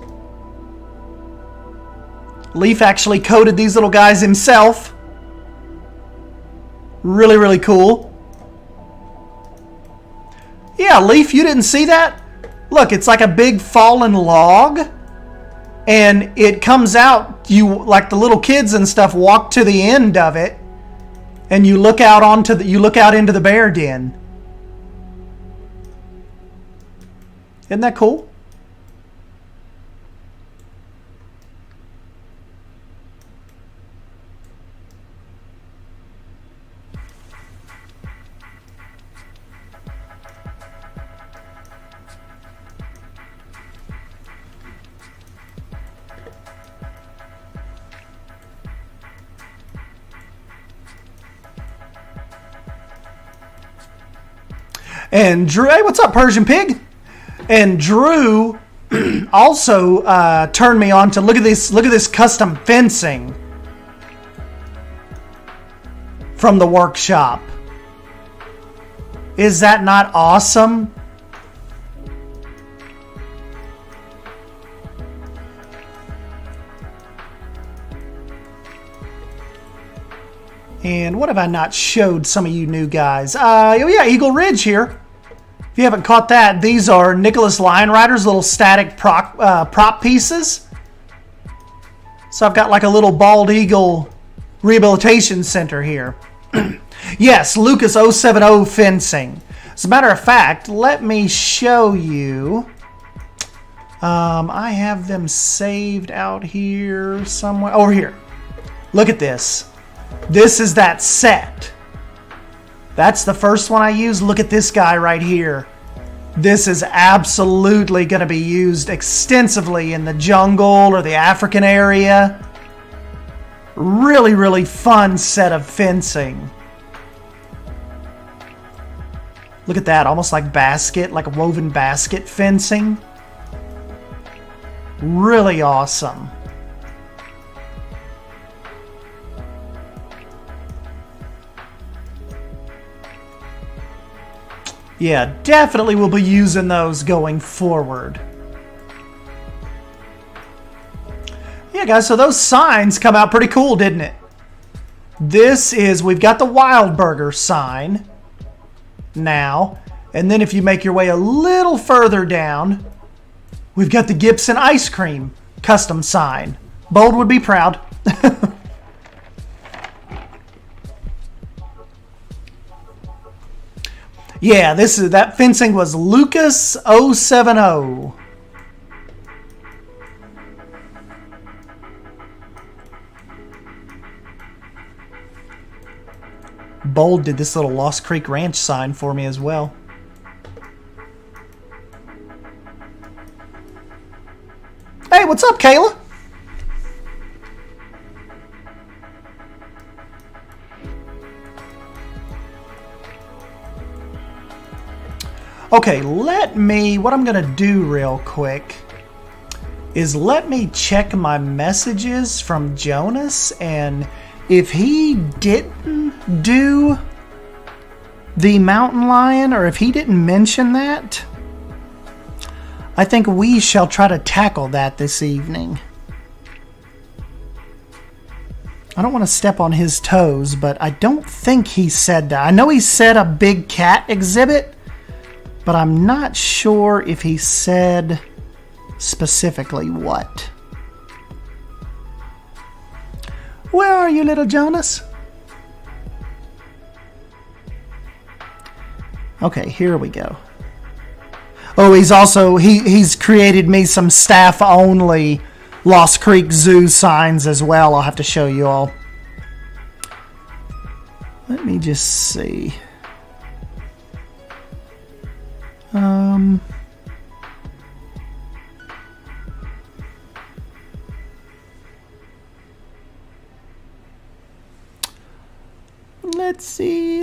Leaf actually coded these little guys himself. Really, really cool. Yeah, Leaf, you didn't see that? Look, it's like a big fallen log. And it comes out, like the little kids and stuff walk to the end of it. And you look out into the bear den. Isn't that cool? And Drew, hey, what's up, Persian Pig? And Drew also turned me on to look at this custom fencing from the workshop. Is that not And what have I not showed some of you new guys? Oh yeah, Eagle Ridge here. If you haven't caught that, these are Nicholas Lion Rider's little static prop pieces. So I've got like a little bald eagle rehabilitation center here. Yes, Lucas 070 fencing. As a matter of fact, let me show you. I have them saved out here somewhere. Over here. Look at this. This is that set. That's the first one I used. Look at this guy right here. This is absolutely going to be used extensively in the jungle or the African area. Really, really fun set of fencing. Look at that, almost like basket, like a woven basket fencing. Really awesome. Yeah, definitely we'll be using those going forward. Yeah, guys, so those signs come out pretty cool, didn't it? This is, we've got the Wild Burger sign now. And then if you make your way a little further down, we've got the Gibson Ice Cream custom sign. Bold would be proud. Yeah, that fencing was Lucas 070. Bold did this little Lost Creek Ranch sign for me as well. Hey, what's up, Kayla? Okay, what I'm going to do real quick is let me check my messages from Jonas, and if he didn't do the mountain lion, or if he didn't mention that, I think we shall try to tackle that this evening. I don't want to step on his toes, but I don't think he said that. I know he said a big cat exhibit, but I'm not sure if he said specifically what. Where are you, little Jonas? Okay, here we go. Oh, he's created me some staff-only Lost Creek Zoo signs as well. I'll have to show you all. Let me just see.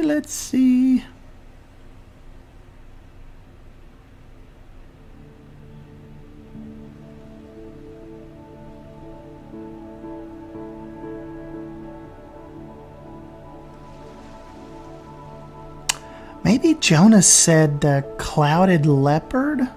Let's see. Maybe Jonas said clouded leopard?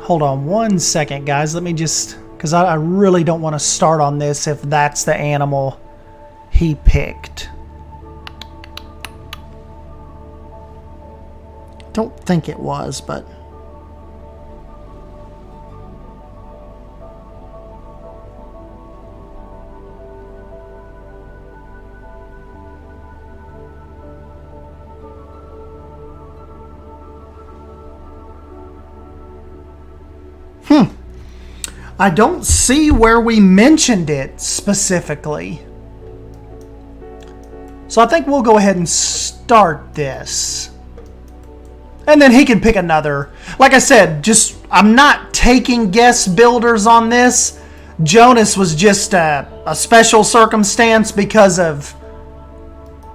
Hold on one second, guys. Let me just, because I really don't want to start on this if that's the animal he picked. Don't think it was, but I don't see where we mentioned it specifically. So I think we'll go ahead and start this. And then he can pick another. Like I said, I'm not taking guest builders on this. Jonas was just a special circumstance because of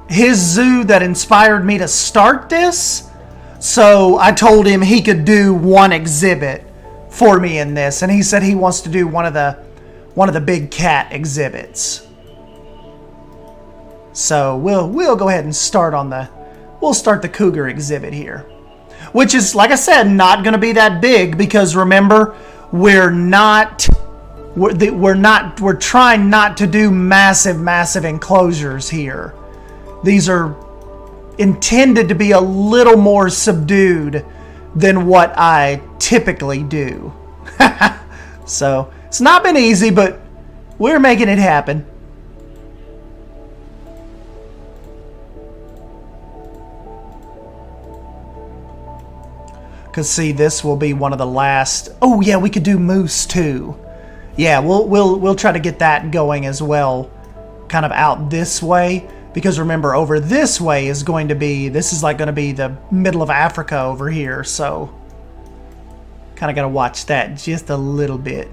his zoo that inspired me to start this. So I told him he could do one exhibit for me in this, and he said he wants to do one of the big cat exhibits. So we'll go ahead and start on we'll start the Cougar exhibit here, which is, like I said, not going to be that big because remember, we're trying not to do massive enclosures here. These are intended to be a little more subdued than what I typically do. So it's not been easy, but we're making it happen. Because see, this will be one of the last. Oh yeah, we could do moose too. Yeah, we'll try to get that going as well, kind of out this way. Because remember, over this way is going to be, this is like going to be the middle of Africa over here, so kind of got to watch that just a little bit.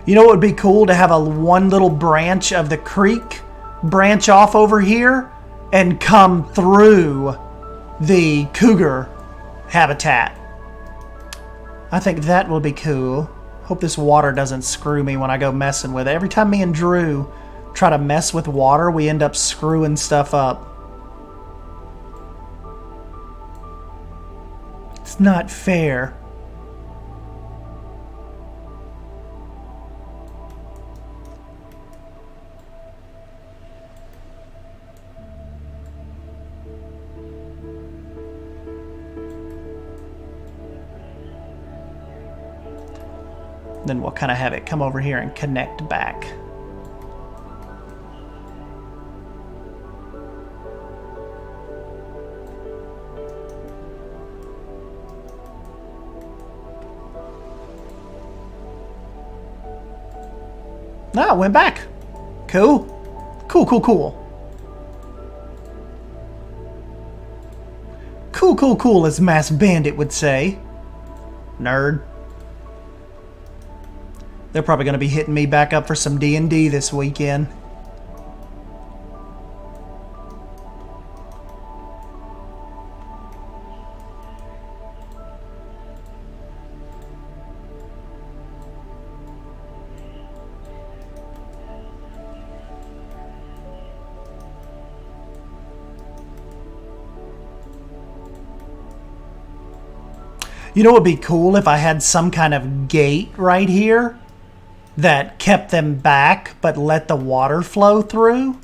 You know what would be cool? To have one little branch of the creek branch off over here and come through the cougar habitat. I think that will be cool. Hope this water doesn't screw me when I go messing with it. Every time me and Drew try to mess with water, we end up screwing stuff up. It's not fair. Then we'll kind of have it come over here and connect back. No, it went back. Cool. Cool. Cool, as Mass Bandit would say. Nerd. They're probably going to be hitting me back up for some D&D this weekend. You know what would be cool if I had some kind of gate right here that kept them back but let the water flow through?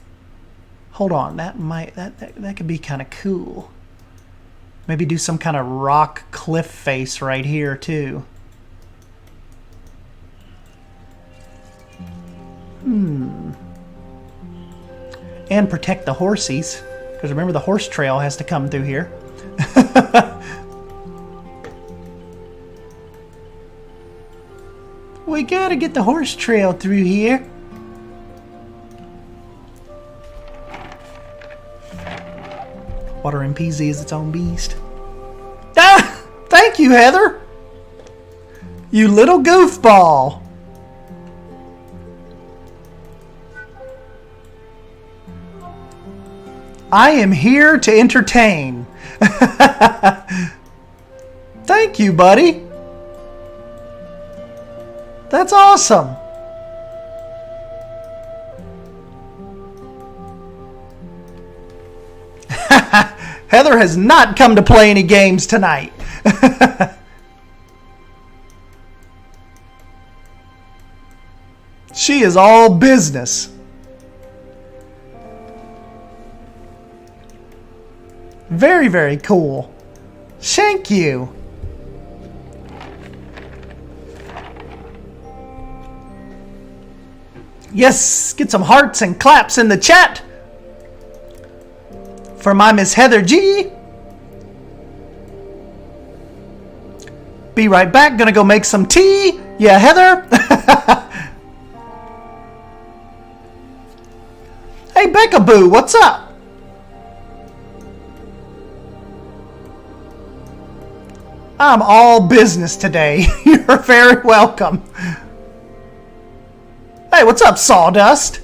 Hold on, that could be kind of cool. Maybe do some kind of rock cliff face right here too. And protect the horsies, because remember the horse trail has to come through here. We gotta get the horse trail through here. Water MPZ is its own beast. Ah! Thank you, Heather! You little goofball! I am here to entertain. Thank you, buddy. That's awesome. Heather has not come to play any games tonight. She is all business. Very, very cool. Thank you. Yes, get some hearts and claps in the chat for my Miss Heather G. Be right back. Gonna go make some tea. Yeah, Heather. Hey, Becca Boo, what's up? I'm all business today. You're very welcome. Hey, what's up, Sawdust?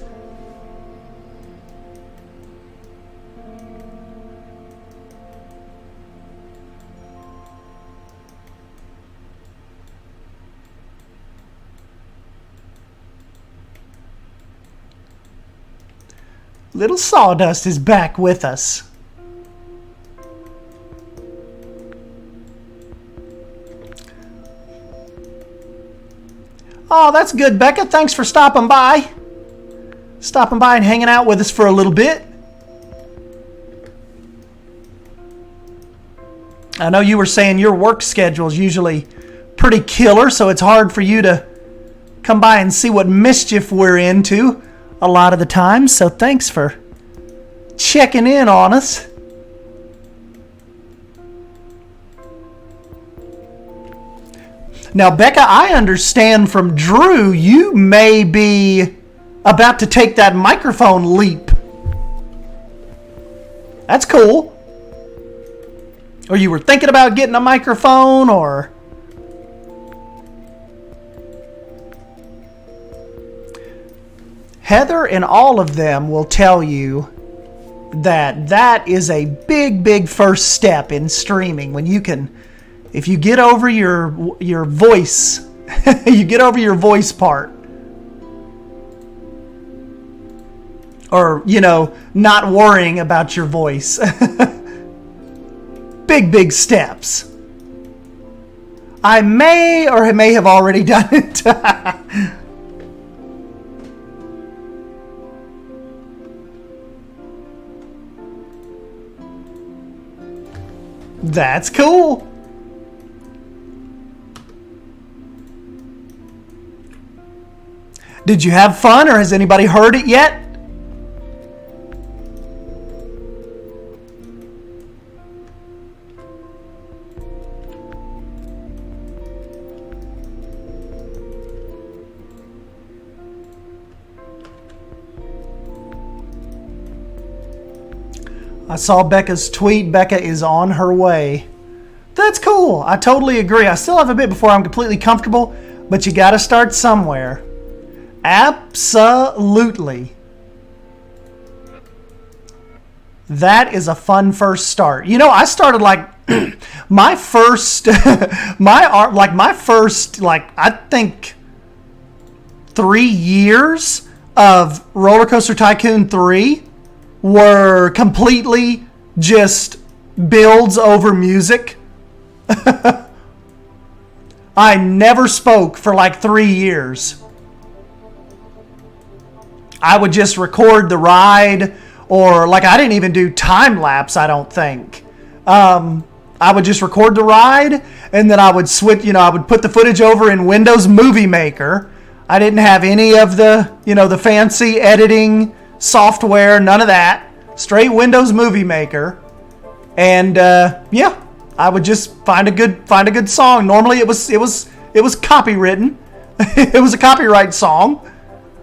Little Sawdust is back with us. Oh, that's good, Becca. Thanks for stopping by. Stopping by and hanging out with us for a little bit. I know you were saying your work schedule is usually pretty killer, so it's hard for you to come by and see what mischief we're into a lot of the time. So thanks for checking in on us. Now, Becca, I understand from Drew you may be about to take that microphone leap. That's cool. Or you were thinking about getting a microphone, or... Heather and all of them will tell you that that is a big, big first step in streaming. When you can, if you get over your voice, you get over your voice part. Or, you know, not worrying about your voice. Big, big steps. I may or may have already done it. That's cool. Did you have fun, or has anybody heard it yet? I saw Becca's tweet. Becca is on her way. That's cool. I totally agree. I still have a bit before I'm completely comfortable, but you got to start somewhere. Absolutely. That is a fun first start. You know, I started like my first, I think 3 years of Roller Coaster Tycoon 3 were completely just builds over music. I never spoke for like 3 years. I would just record the ride, or like I didn't even do time lapse, I don't think. I would just record the ride, and then I would switch, I would put the footage over in Windows Movie Maker. I didn't have any of the, the fancy editing software, none of that. Straight Windows Movie Maker. And I would just find a good song. Normally it was copywritten. It was a copyright song.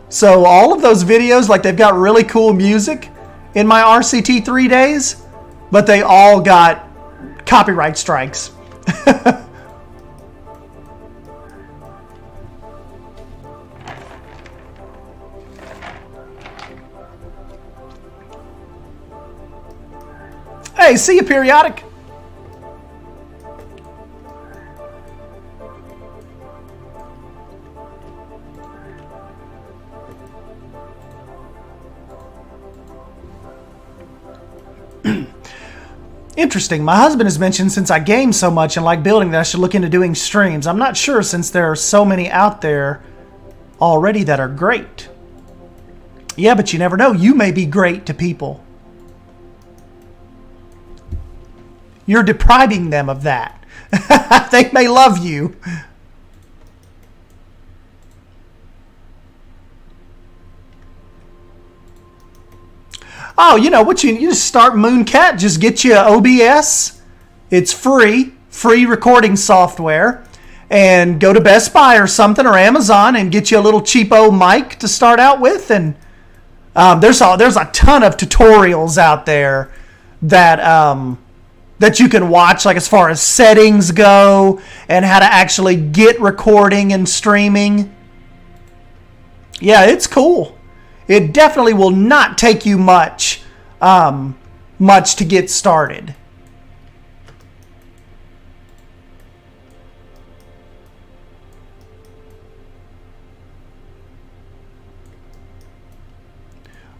So all of those videos, like, they've got really cool music in my RCT3 days, but they all got copyright strikes. Hey, see you, Periodic. Interesting. My husband has mentioned since I game so much and like building that I should look into doing streams. I'm not sure since there are so many out there already that are great. Yeah, but you never know. You may be great to people. You're depriving them of that. They may love you. Oh, you just start Mooncat. Just get you OBS. It's free recording software. And go to Best Buy or something, or Amazon, and get you a little cheapo mic to start out with. And there's a ton of tutorials out there that you can watch, like as far as settings go and how to actually get recording and streaming. Yeah, it's cool. It definitely will not take you much to get started.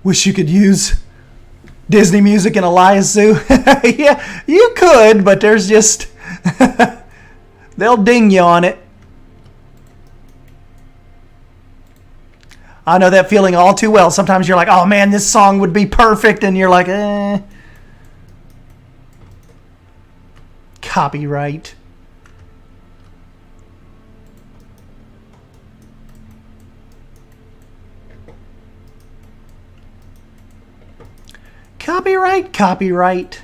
Wish you could use Disney music in Elias Zoo. Yeah, you could, but there's just... they'll ding you on it. I know that feeling all too well. Sometimes you're like, oh man, this song would be perfect, and you're like, eh. Copyright. Copyright, copyright.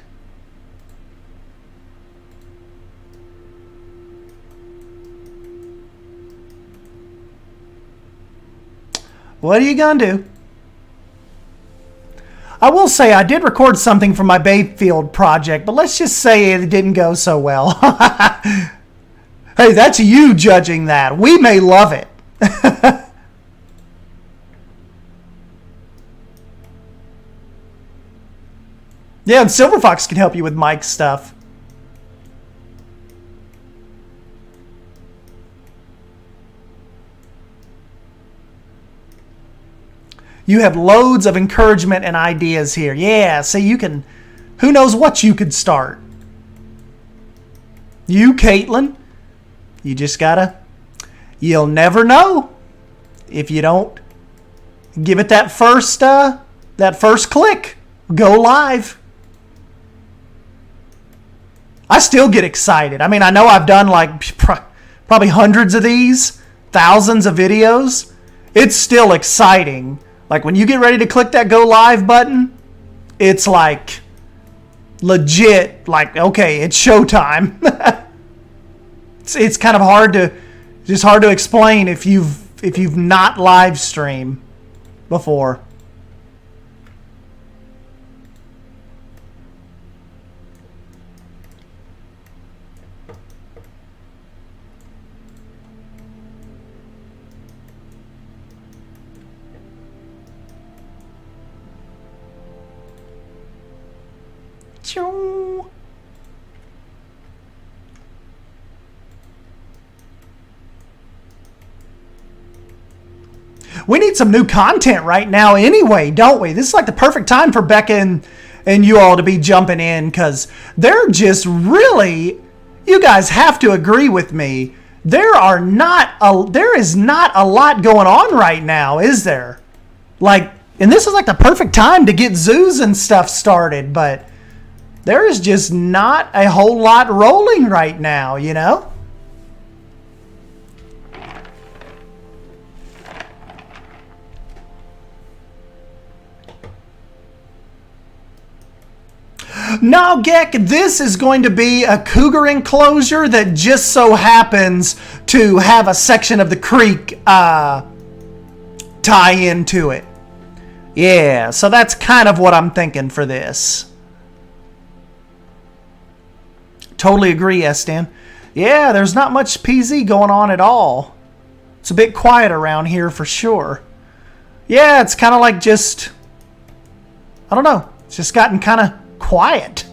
What are you gonna do? I will say I did record something from my Bayfield project, but let's just say it didn't go so well. Hey, that's you judging that. We may love it. Yeah, and Silver Fox can help you with mic stuff. You have loads of encouragement and ideas here. Yeah, so you can, who knows what you could start. You, Caitlin, you just gotta, you'll never know if you don't give it that first click. Go live. I still get excited. I mean, I know I've done like probably hundreds of these, thousands of videos. It's still exciting. Like when you get ready to click that go live button, it's like legit, like, okay, it's showtime. it's kind of hard to explain if you've not live streamed before. We need some new content right now anyway, don't we? This is like the perfect time for Becca and you all to be jumping in, because they're just really, you guys have to agree with me, there is not a lot going on right now, is there? Like, and this is like the perfect time to get zoos and stuff started, but there is just not a whole lot rolling right now, you know? Now, Geck, this is going to be a Cougar enclosure that just so happens to have a section of the creek tie into it. Yeah, so that's kind of what I'm thinking for this. Totally agree, Estan. Yeah, there's not much PZ going on at all. It's a bit quiet around here for sure. Yeah, it's kind of like just, I don't know, it's just gotten kind of quiet.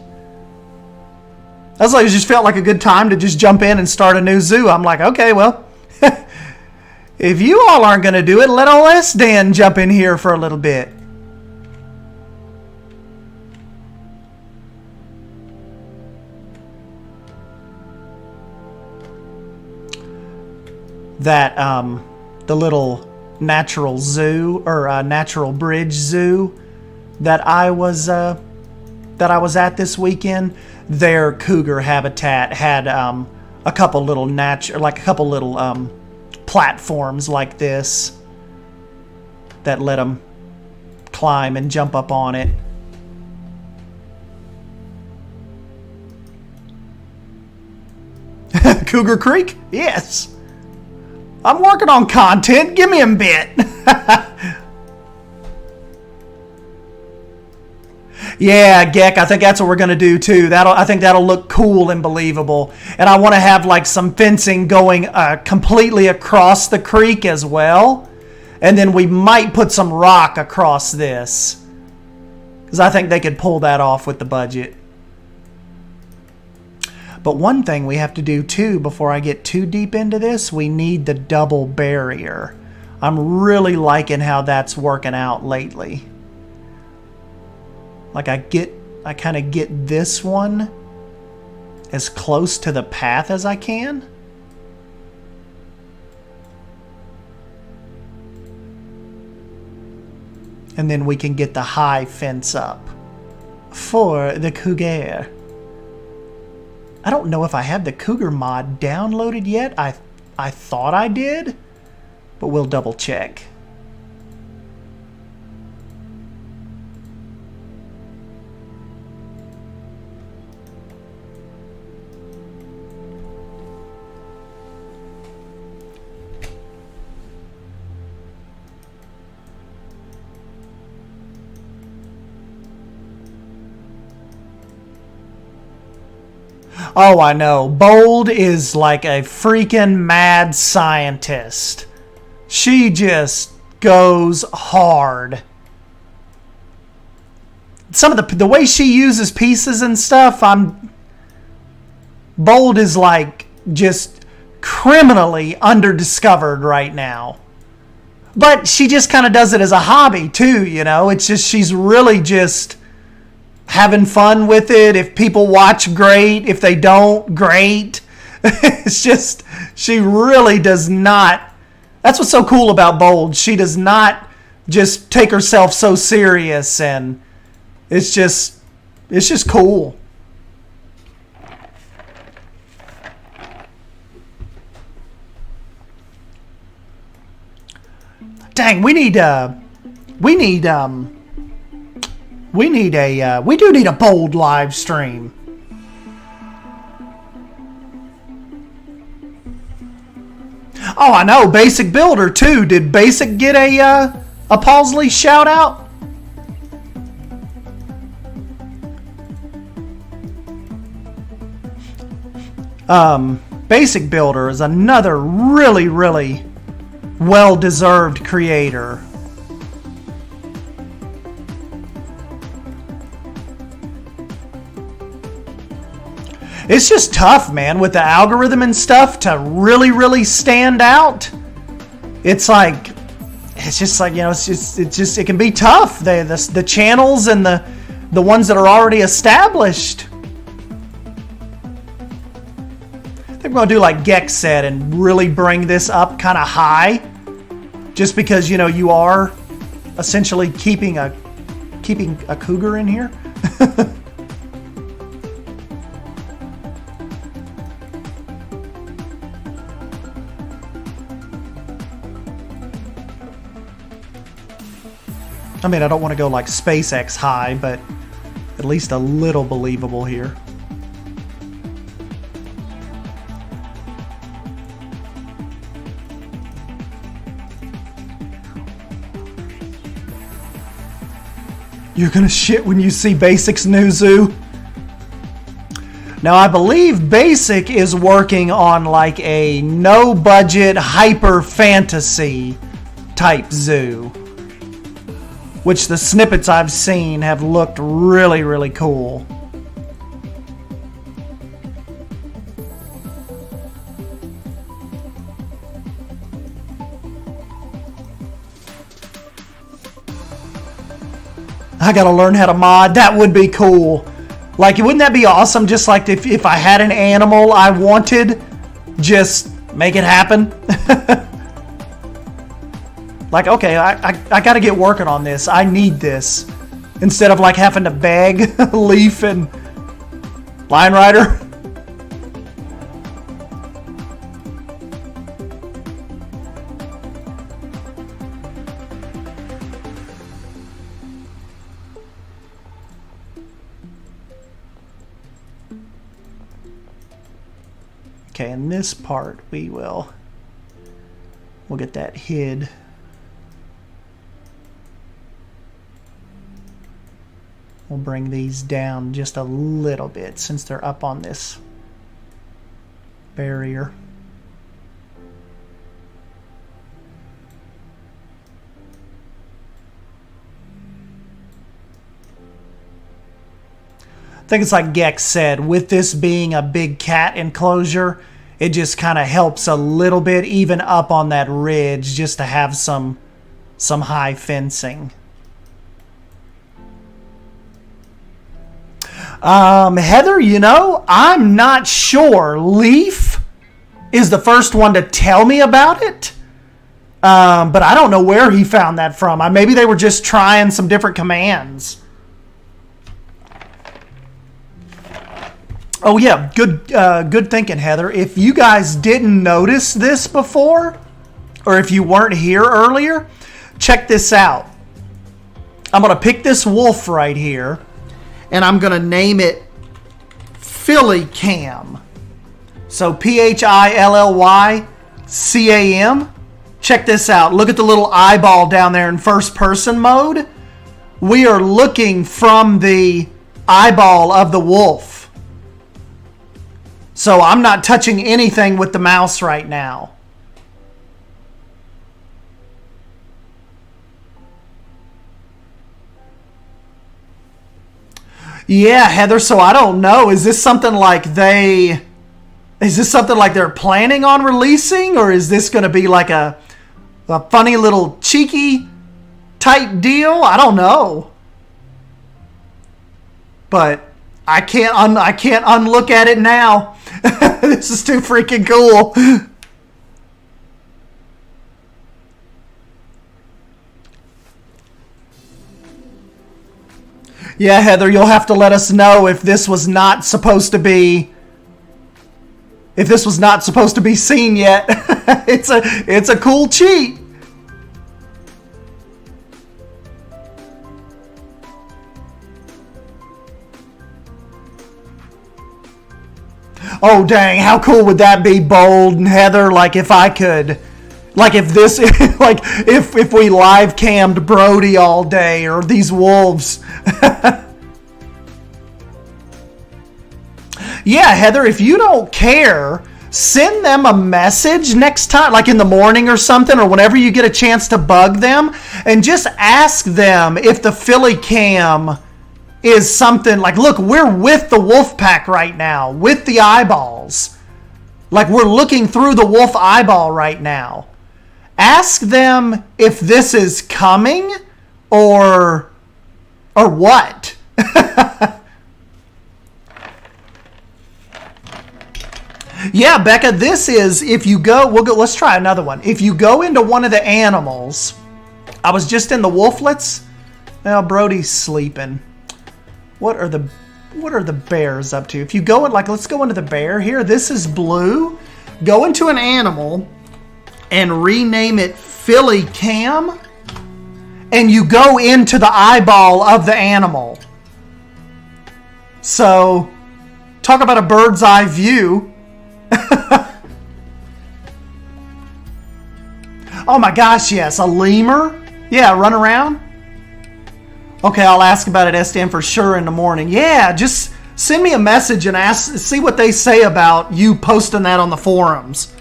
That's like, it just felt like a good time to just jump in and start a new zoo. I'm like, okay, well, if you all aren't going to do it, let old S-Dan jump in here for a little bit. That, the little natural zoo, or natural bridge zoo that I was at this weekend, their cougar habitat had a couple little platforms like this that let them climb and jump up on it. Cougar Creek? Yes. I'm working on content. Give me a bit. Yeah, Geck, I think that's what we're going to do too. I think that'll look cool and believable. And I want to have like some fencing going completely across the creek as well. And then we might put some rock across this, because I think they could pull that off with the budget. But one thing we have to do too, before I get too deep into this, we need the double barrier. I'm really liking how that's working out lately. Like I kind of get this one as close to the path as I can. And then we can get the high fence up for the Cougar. I don't know if I have the Cougar mod downloaded yet. I thought I did, but we'll double check. Oh, I know. Bold is like a freaking mad scientist. She just goes hard. Some of the way she uses pieces and stuff, Bold is like just criminally underdiscovered right now. But she just kind of does it as a hobby too, you know? It's just, she's really just having fun with it. If people watch, great. If they don't, great. It's just, she really does not. That's what's so cool about Bold. She does not just take herself so serious, and it's just cool. Dang, we do need a Bold live stream. Oh, I know. Basic Builder too. Did Basic get a Paulsley shout out? Basic Builder is another really, really well-deserved creator. It's just tough, man, with the algorithm and stuff to really, really stand out. It's like, it's just like, you know, it can be tough. The channels and the ones that are already established. I think I'm going to do like Gex said and really bring this up kind of high. Just because, you know, you are essentially keeping a Cougar in here. I mean, I don't want to go like SpaceX high, but at least a little believable here. You're gonna shit when you see Basic's new zoo. Now, I believe Basic is working on like a no-budget hyper fantasy type zoo, which the snippets I've seen have looked really, really cool. I gotta learn how to mod. That would be cool. Like, wouldn't that be awesome? Just like if I had an animal I wanted, just make it happen. Like, okay, I gotta get working on this. I need this. Instead of like having to beg Leaf and Lion Rider. Okay, in this part we'll get that hid. We'll bring these down just a little bit since they're up on this barrier. I think it's like Gex said, with this being a big cat enclosure, it just kind of helps a little bit even up on that ridge just to have some high fencing. Heather, you know, I'm not sure. Leaf is the first one to tell me about it. But I don't know where he found that from. Maybe they were just trying some different commands. Oh yeah, good thinking, Heather. If you guys didn't notice this before, or if you weren't here earlier, check this out. I'm going to pick this wolf right here, and I'm going to name it Philly Cam. So PHILLYCAM. Check this out. Look at the little eyeball down there in first person mode. We are looking from the eyeball of the wolf. So I'm not touching anything with the mouse right now. Yeah, Heather, so I don't know. Is this something like they're planning on releasing, or is this going to be like a funny little cheeky type deal? I don't know. But I can't unlook at it now. This is too freaking cool. Yeah, Heather, you'll have to let us know if this was not supposed to be seen yet. It's a cool cheat. Oh dang, how cool would that be, Bold and Heather? Like if I could, like if this, like if we live cammed Brody all day, or these wolves. Yeah, Heather, if you don't care, send them a message next time, like in the morning or something, or whenever you get a chance to bug them, and just ask them if the Philly Cam is something like, look, we're with the wolf pack right now, with the eyeballs. Like we're looking through the wolf eyeball right now. Ask them if this is coming or what. Yeah, Becca, this is, if you go, let's try another one. If you go into one of the animals, I was just in the wolflets. Now Brody's sleeping. What are the bears up to? If you go in, like, let's go into the bear here. This is blue. Go into an animal and rename it Philly Cam. And you go into the eyeball of the animal. So, talk about a bird's eye view. Oh my gosh, yes, a lemur. Yeah, run around. Okay, I'll ask about it, S10, for sure in the morning. Yeah, just send me a message and see what they say about you posting that on the forums.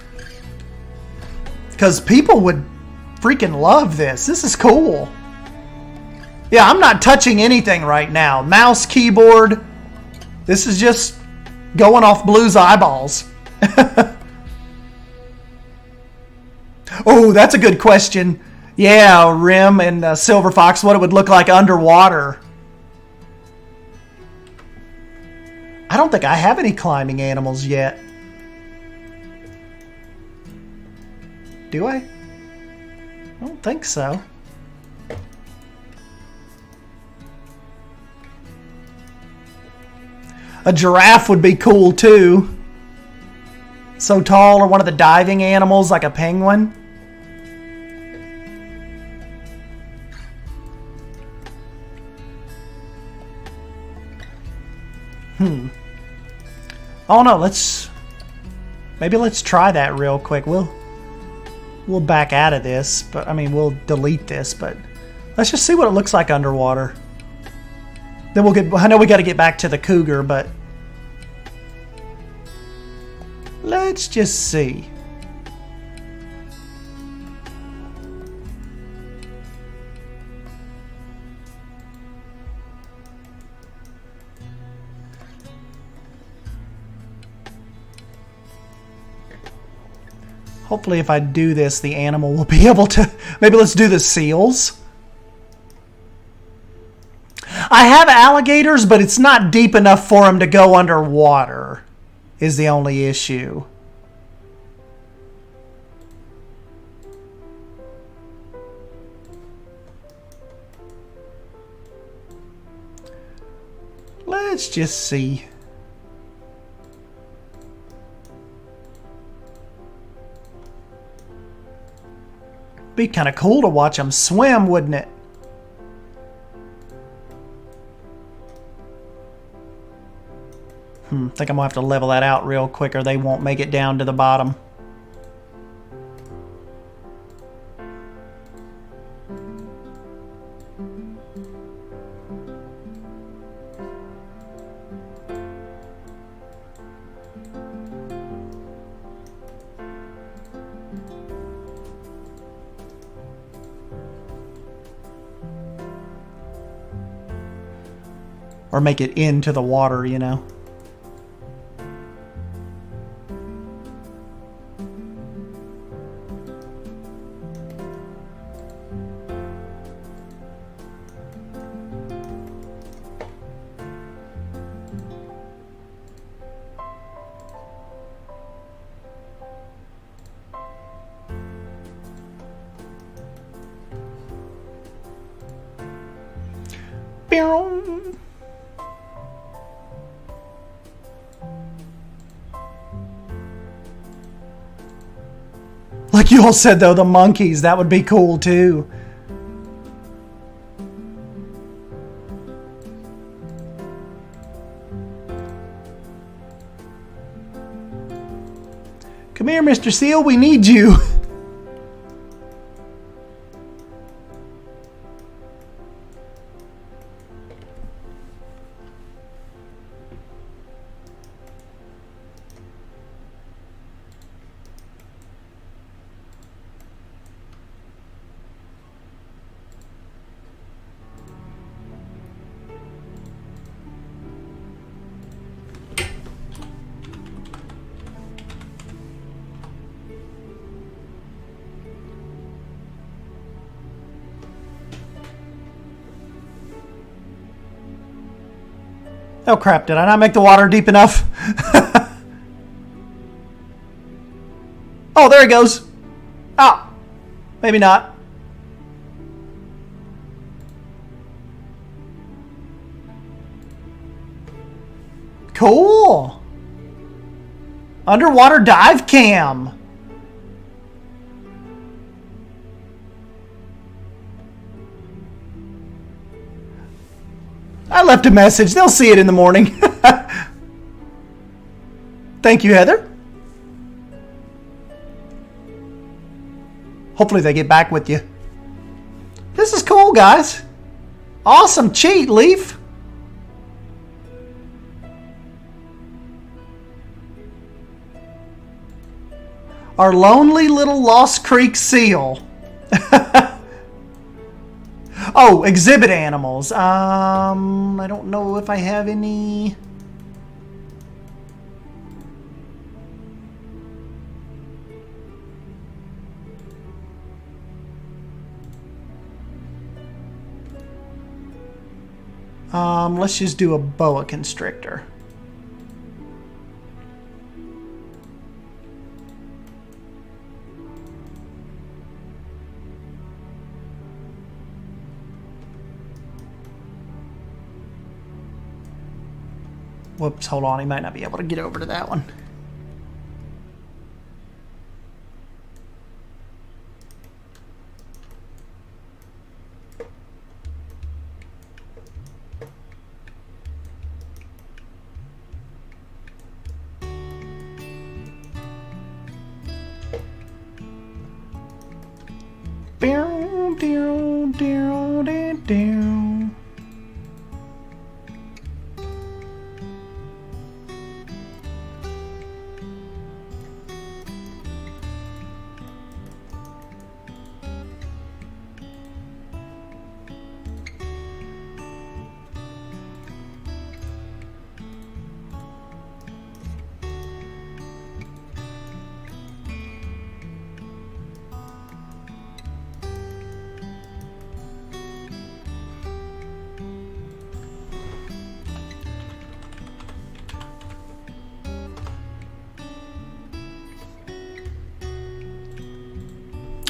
Because people would freaking love this. This is cool. Yeah, I'm not touching anything right now. Mouse, keyboard. This is just going off Blue's eyeballs. Oh, that's a good question. Yeah, Rim and Silver Fox, what it would look like underwater. I don't think I have any climbing animals yet. Do I? I don't think so. A giraffe would be cool too. So tall, or one of the diving animals like a penguin. Oh no, maybe let's try that real quick. We'll back out of this, but I mean we'll delete this, but let's just see what it looks like underwater. Then I know we got to get back to the Cougar, but let's just see. Hopefully if I do this, the animal will be able to... Maybe let's do the seals. I have alligators, but it's not deep enough for them to go underwater, is the only issue. Let's just see. Be kind of cool to watch them swim, wouldn't it? Think I'm gonna have to level that out real quick or they won't make it down to the bottom. Or make it into the water, you know. Like you all said, though, the monkeys, that would be cool, too. Come here, Mr. Seal, we need you. Oh crap, did I not make the water deep enough? Oh, there he goes. Oh, maybe not. Cool. Underwater dive cam. I left a message. They'll see it in the morning. Thank you, Heather. Hopefully they get back with you. This is cool, guys. Awesome cheat, Leaf. Our lonely little Lost Creek seal. Oh, exhibit animals. I don't know if I have any. Let's just do a boa constrictor. Whoops, hold on. He might not be able to get over to that one.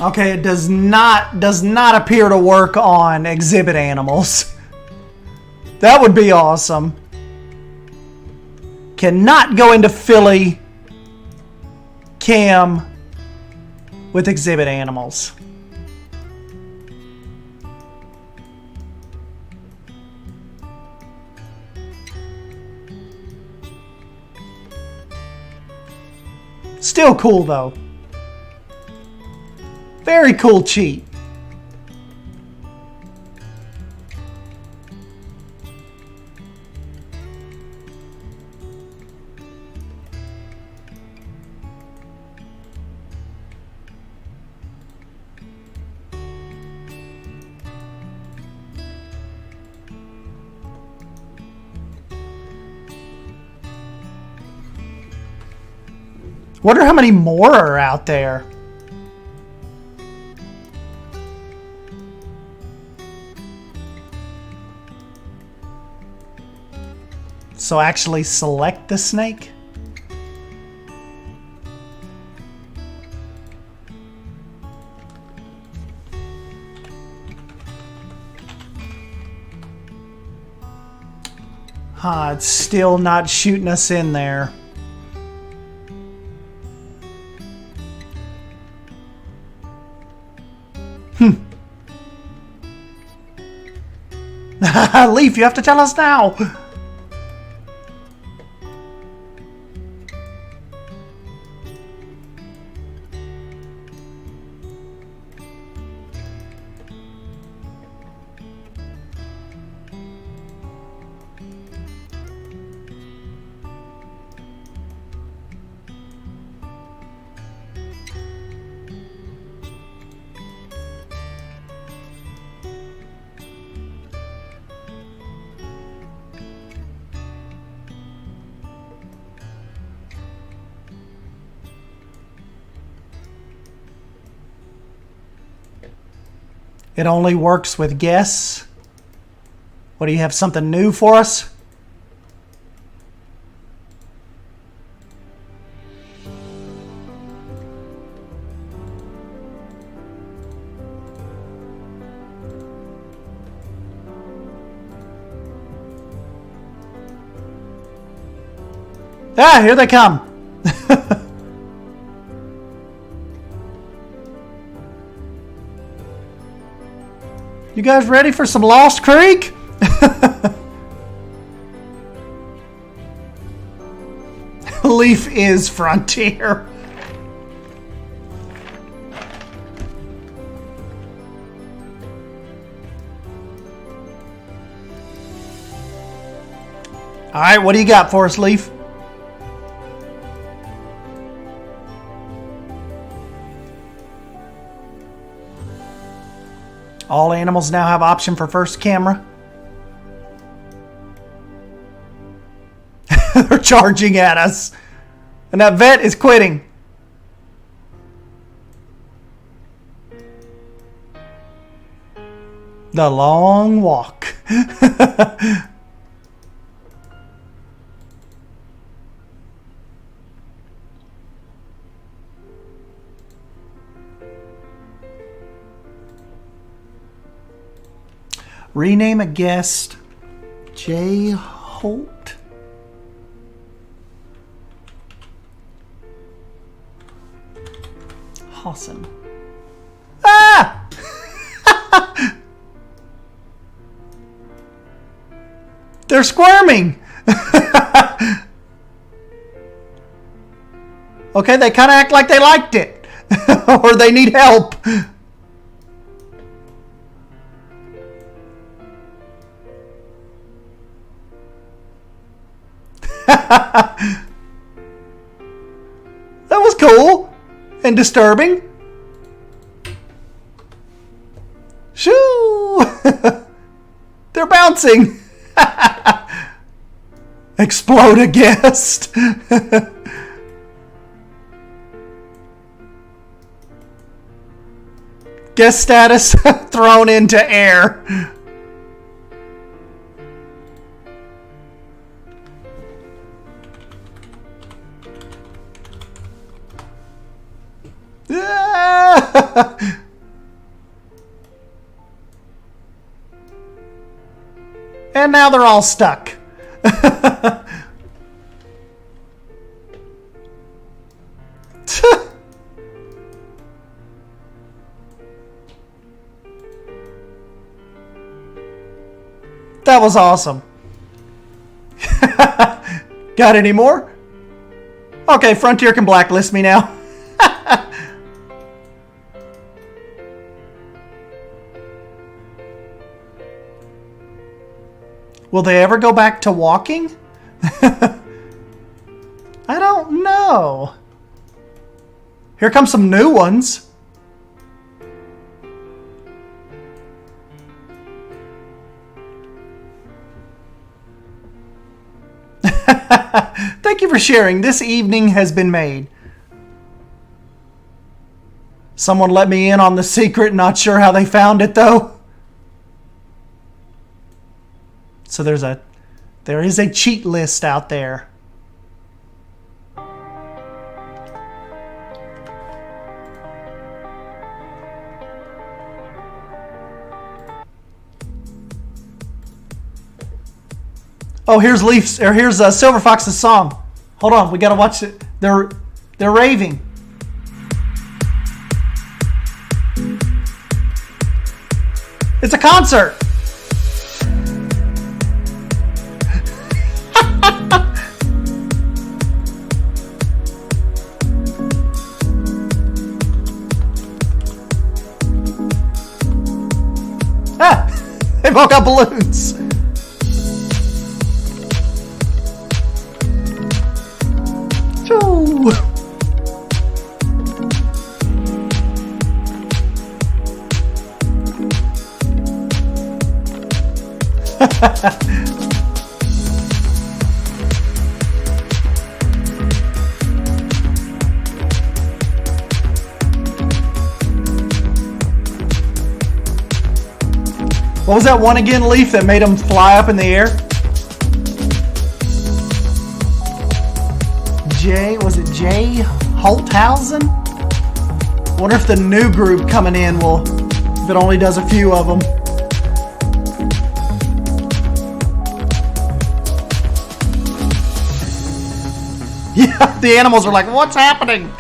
Okay, it does not appear to work on exhibit animals. That would be awesome. Cannot go into Philly cam with exhibit animals. Still cool though. Very cool cheat. Wonder how many more are out there. So actually select the snake? It's still not shooting us in there. Leaf, you have to tell us now. It only works with guests. What, do you have something new for us? Ah, here they come. You guys ready for some Lost Creek? Leaf is Frontier. All right, what do you got for us, Leaf? All animals now have option for first camera. They're charging at us. And that vet is quitting. The long walk. Rename a guest. J. Holt. Awesome. Ah! They're squirming. Okay, they kind of act like they liked it. Or they need help. That was cool and disturbing. Shoo! They're bouncing. Explode a guest. Guest status thrown into air. Ah! And now they're all stuck. That was awesome. Got any more? Okay, Frontier can blacklist me now. Will they ever go back to walking? I don't know. Here come some new ones. Thank you for sharing. This evening has been made. Someone let me in on the secret. Not sure how they found it though. So there is a cheat list out there. Oh, here's Leafs, or here's Silver Fox's song. Hold on, we gotta watch it. They're raving. It's a concert. They've all got balloons. Choo. What was that one again, Leaf, that made them fly up in the air? Was it Jay Holthausen? Wonder if the new group coming in will, if it only does a few of them. Yeah, the animals are like, what's happening?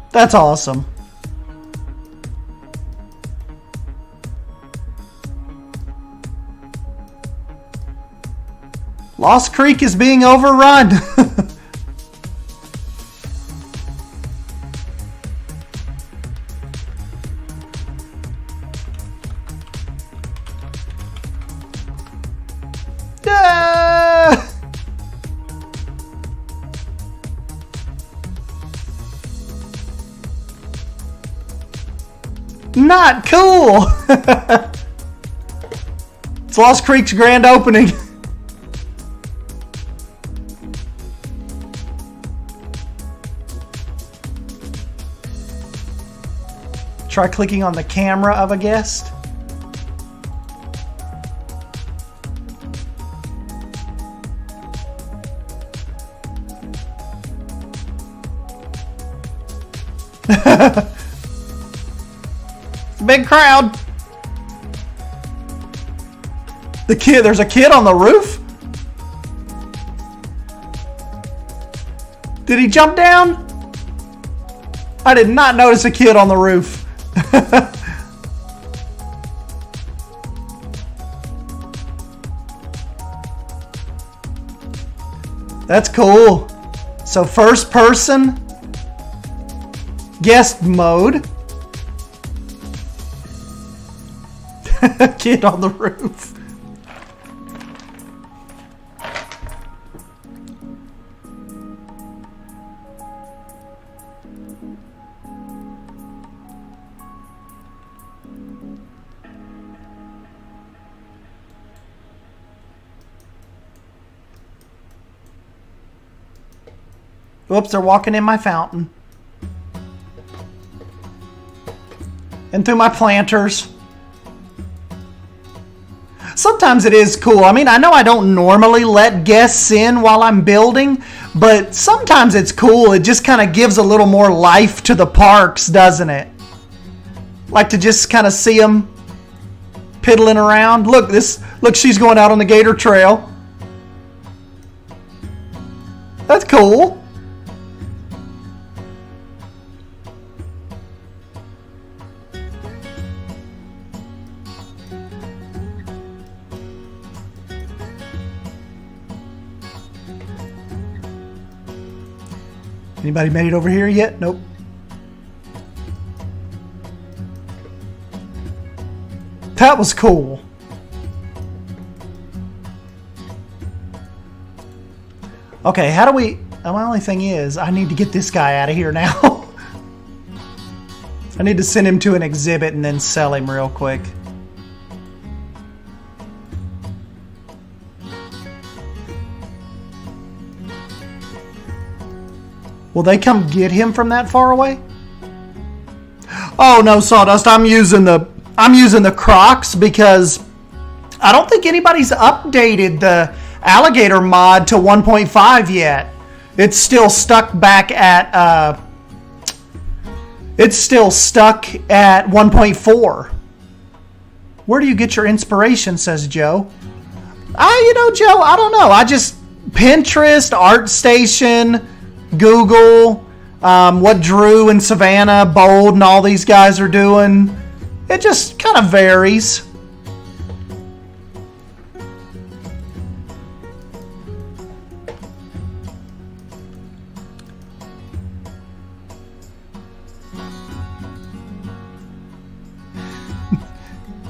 That's awesome. Lost Creek is being overrun. Not cool. It's Lost Creek's grand opening. Try clicking on the camera of a guest. Big crowd. There's a kid on the roof? Did he jump down? I did not notice a kid on the roof. That's cool. So first person guest mode. Kid on the roof. Whoops, they're walking in my fountain. and through my planters. Sometimes it is cool. I mean, I know I don't normally let guests in while I'm building, but sometimes it's cool. It just kind of gives a little more life to the parks, doesn't it? Like to just kind of see them piddling around. Look, she's going out on the Gator Trail. That's cool. Anybody made it over here yet? Nope. That was cool. Okay, how do we... my only thing is, I need to get this guy out of here now. I need to send him to an exhibit and then sell him real quick. Will they come get him from that far away? Oh no, Sawdust, I'm using the Crocs because I don't think anybody's updated the alligator mod to 1.5 yet. It's still stuck back at 1.4. Where do you get your inspiration, says Joe. Joe, I don't know. I just Pinterest, ArtStation, Google, what Drew and Savannah, Bold, and all these guys are doing. It just kind of varies.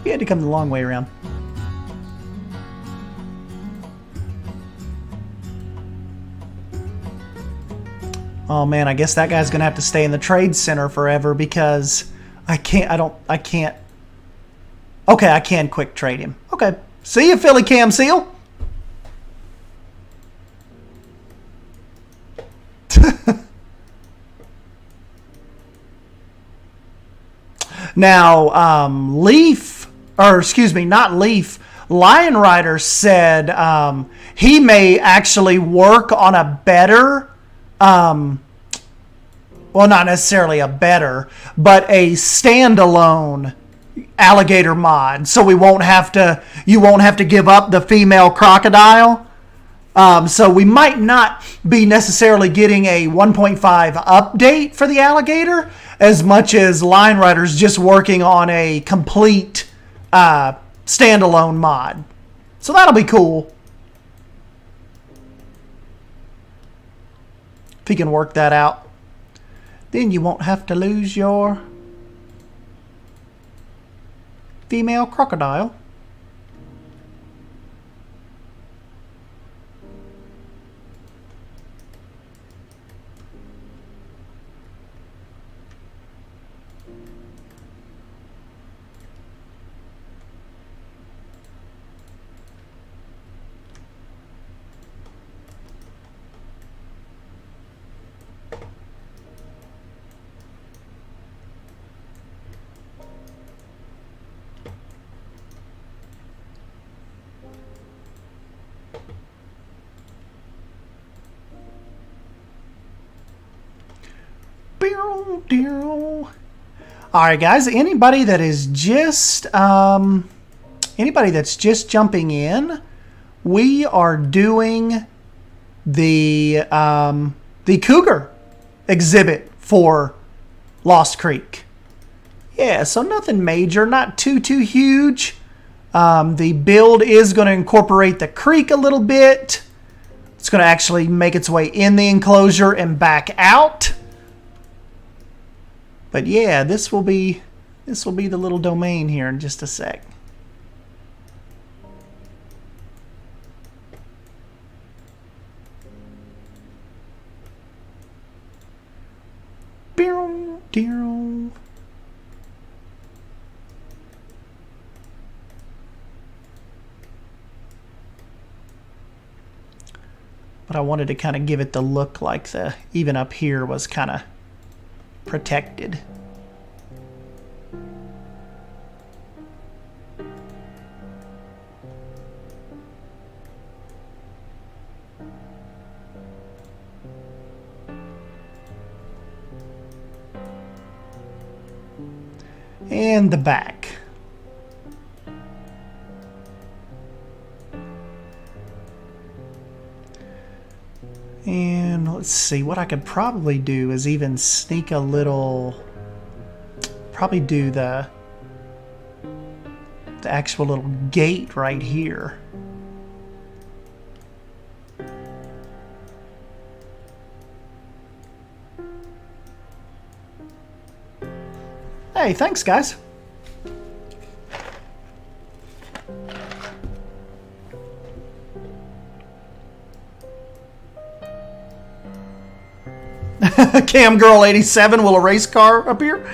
You had to come the long way around. Oh man, I guess that guy's gonna have to stay in the trade center forever because I can't. Okay, I can quick trade him. Okay, see you, Philly Cam Seal. Now, not Leaf. Lion Rider said he may actually work on a better. Well, not necessarily a better, but a standalone alligator mod, so you won't have to give up the female crocodile. So we might not be necessarily getting a 1.5 update for the alligator as much as Lion Rider's just working on a complete standalone mod. So that'll be cool. If he can work that out, then you won't have to lose your female crocodile. Alright guys, anybody that's just jumping in, we are doing the Cougar exhibit for Lost Creek. Yeah, so nothing major, not too huge. The build is going to incorporate the creek a little bit. It's going to actually make its way in the enclosure and back out. But yeah, this will be the little domain here in just a sec. But I wanted to kind of give it the look like even up here was kind of protected. And the back. And let's see, what I could probably do is even sneak a little, probably do the actual little gate right here. Hey, thanks guys. Cam Girl 87 will a race car up here?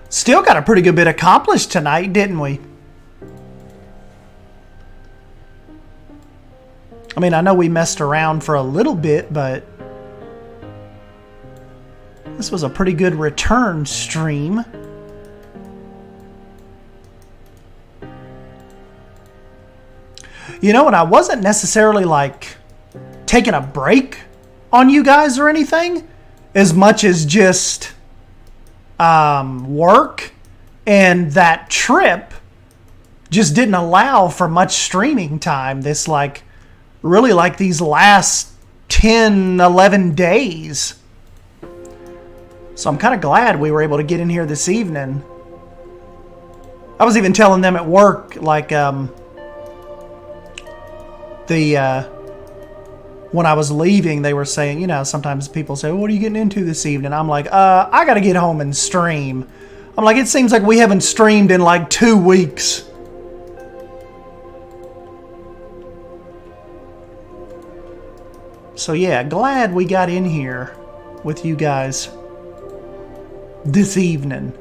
Still got a pretty good bit accomplished tonight, didn't we? I mean, I know we messed around for a little bit, but this was a pretty good return stream. You know, and I wasn't necessarily like taking a break on you guys or anything, as much as just work, and that trip just didn't allow for much streaming time. This like really like these last 10, 11 days. So I'm kind of glad we were able to get in here this evening. I was even telling them at work, like, when I was leaving, they were saying, you know, sometimes people say, what are you getting into this evening? I'm like, I got to get home and stream. I'm like, it seems like we haven't streamed in like 2 weeks. So yeah, glad we got in here with you guys this evening.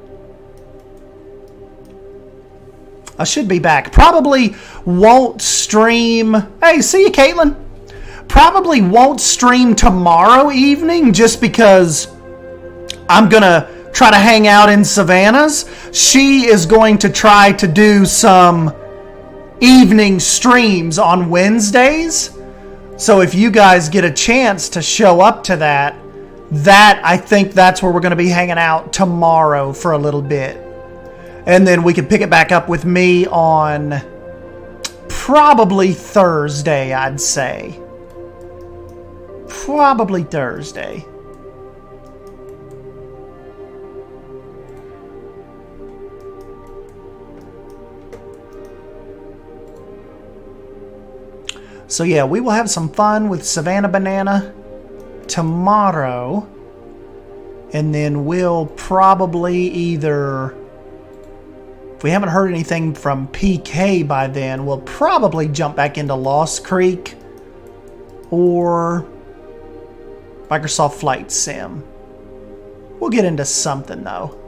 I should be back. Probably won't stream. Hey, see you, Caitlin. Probably won't stream tomorrow evening just because I'm going to try to hang out in Savannah's. She is going to try to do some evening streams on Wednesdays. So if you guys get a chance to show up to that, I think that's where we're going to be hanging out tomorrow for a little bit. And then we can pick it back up with me on probably Thursday, I'd say. Probably Thursday. So yeah, we will have some fun with Savannah Banana tomorrow. And then we'll probably either, if we haven't heard anything from PK by then, we'll probably jump back into Lost Creek or Microsoft Flight Sim. We'll get into something though.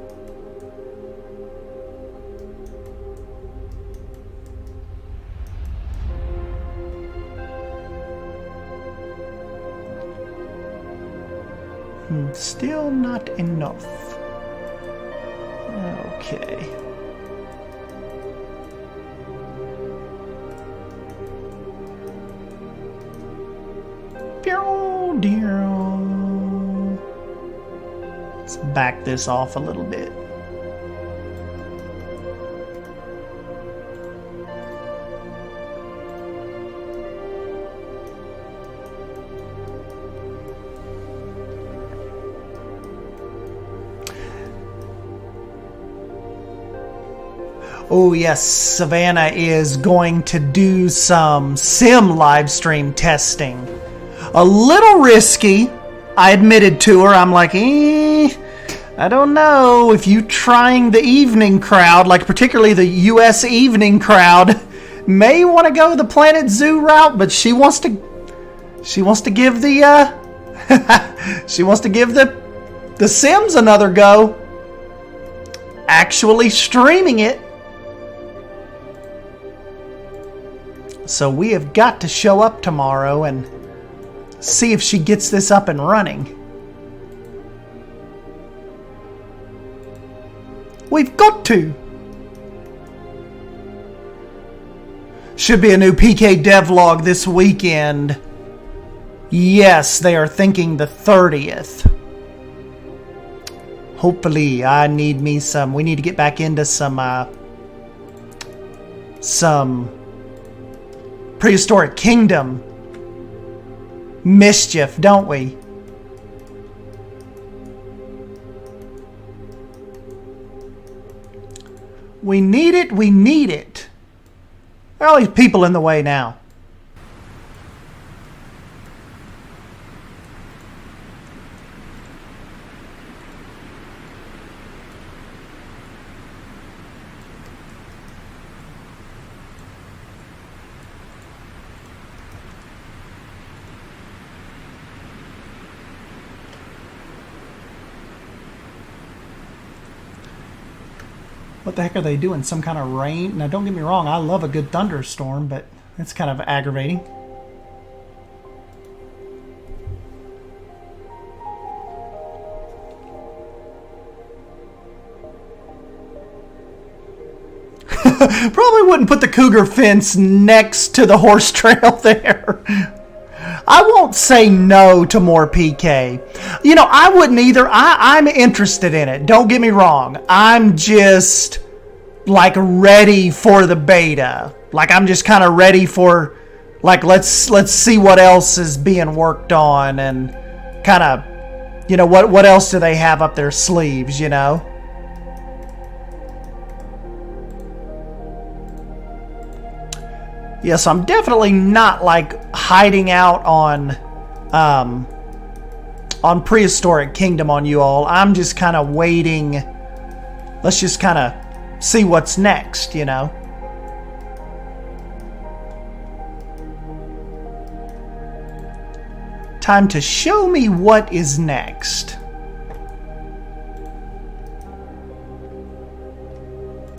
Still not enough. Okay. Let's back this off a little bit. Oh yes, Savannah is going to do some sim live stream testing. A little risky, I admitted to her. I'm like, I don't know if you trying the evening crowd, like particularly the US evening crowd, may want to go the Planet Zoo route, but she wants to give the she wants to give the Sims another go. Actually streaming it. So we have got to show up tomorrow and see if she gets this up and running. We've got to. Should be a new PK devlog this weekend. Yes, they are thinking the 30th. Hopefully, we need to get back into some Prehistoric Kingdom mischief, don't we? We need it, we need it. There are all these people in the way now. What the heck are they doing? Some kind of rain? Now, don't get me wrong. I love a good thunderstorm, but it's kind of aggravating. Probably wouldn't put the Cougar fence next to the horse trail there. I won't say no to more PK. You know, I wouldn't either. I'm interested in it. Don't get me wrong. I'm just like ready for the beta. Like I'm just kind of ready for like let's see what else is being worked on and kind of, you know, what else do they have up their sleeves, you know? Yes, I'm definitely not like hiding out on Prehistoric Kingdom on you all. I'm just kind of waiting. Let's just kind of see what's next, you know. Time to show me what is next.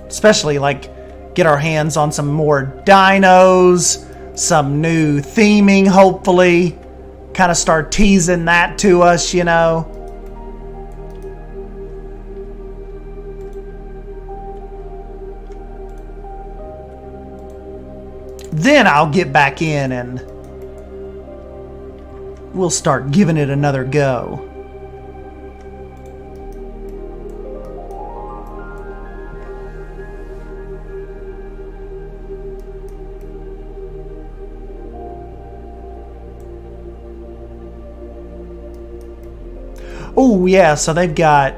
Especially like get our hands on some more dinos, some new theming, hopefully. Kind of start teasing that to us, you know. Then I'll get back in and we'll start giving it another go. Oh, yeah, so they've got...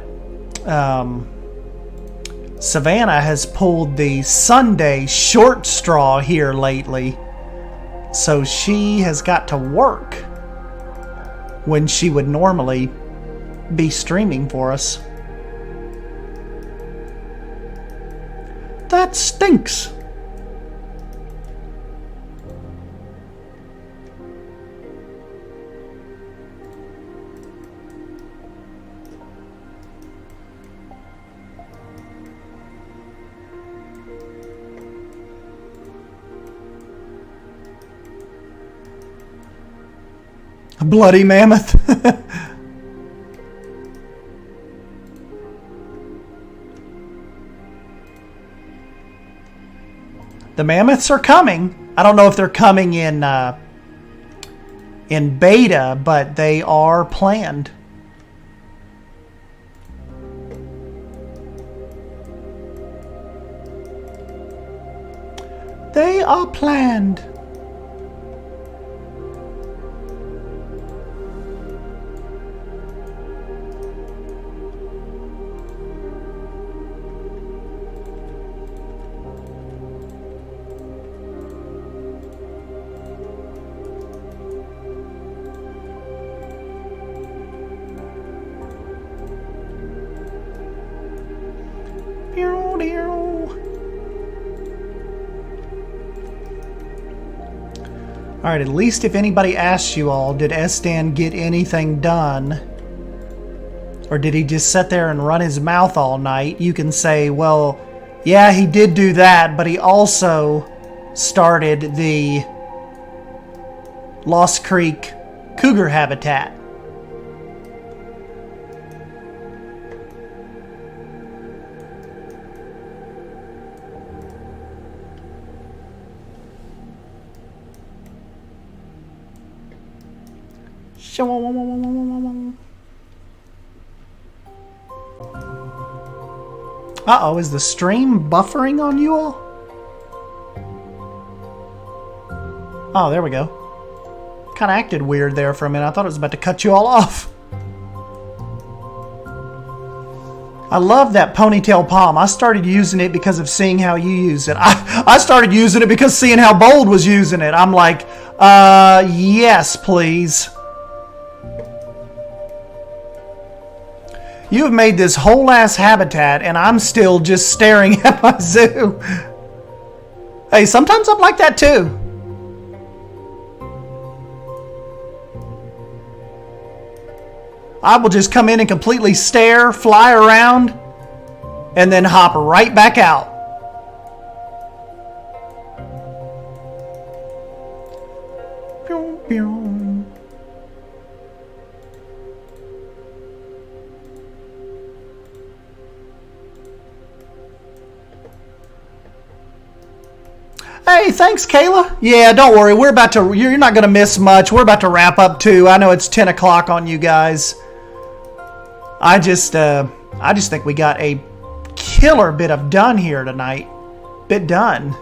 Savannah has pulled the Sunday short straw here lately. So she has got to work when she would normally be streaming for us. That stinks. A bloody mammoth. The mammoths are coming. I don't know if they're coming in beta, but they are planned. They are planned. Alright, at least if anybody asks you all, did Estan get anything done? Or did he just sit there and run his mouth all night? You can say, well, yeah, he did do that, but he also started the Lost Creek Cougar habitat. Uh-oh, is the stream buffering on you all? Oh, there we go. Kind of acted weird there for a minute. I thought it was about to cut you all off. I love that ponytail palm. I started using it because of seeing how you use it. I started using it because seeing how Bold was using it. I'm like, yes, please. You have made this whole ass habitat and I'm still just staring at my zoo. Hey, sometimes I'm like that too. I will just come in and completely stare, fly around, and then hop right back out. Pew, pew. Hey, thanks, Kayla. Yeah, don't worry. We're about to. You're not going to miss much. We're about to wrap up too. I know it's 10 o'clock on you guys. I just think we got a killer bit of done here tonight. Bit done.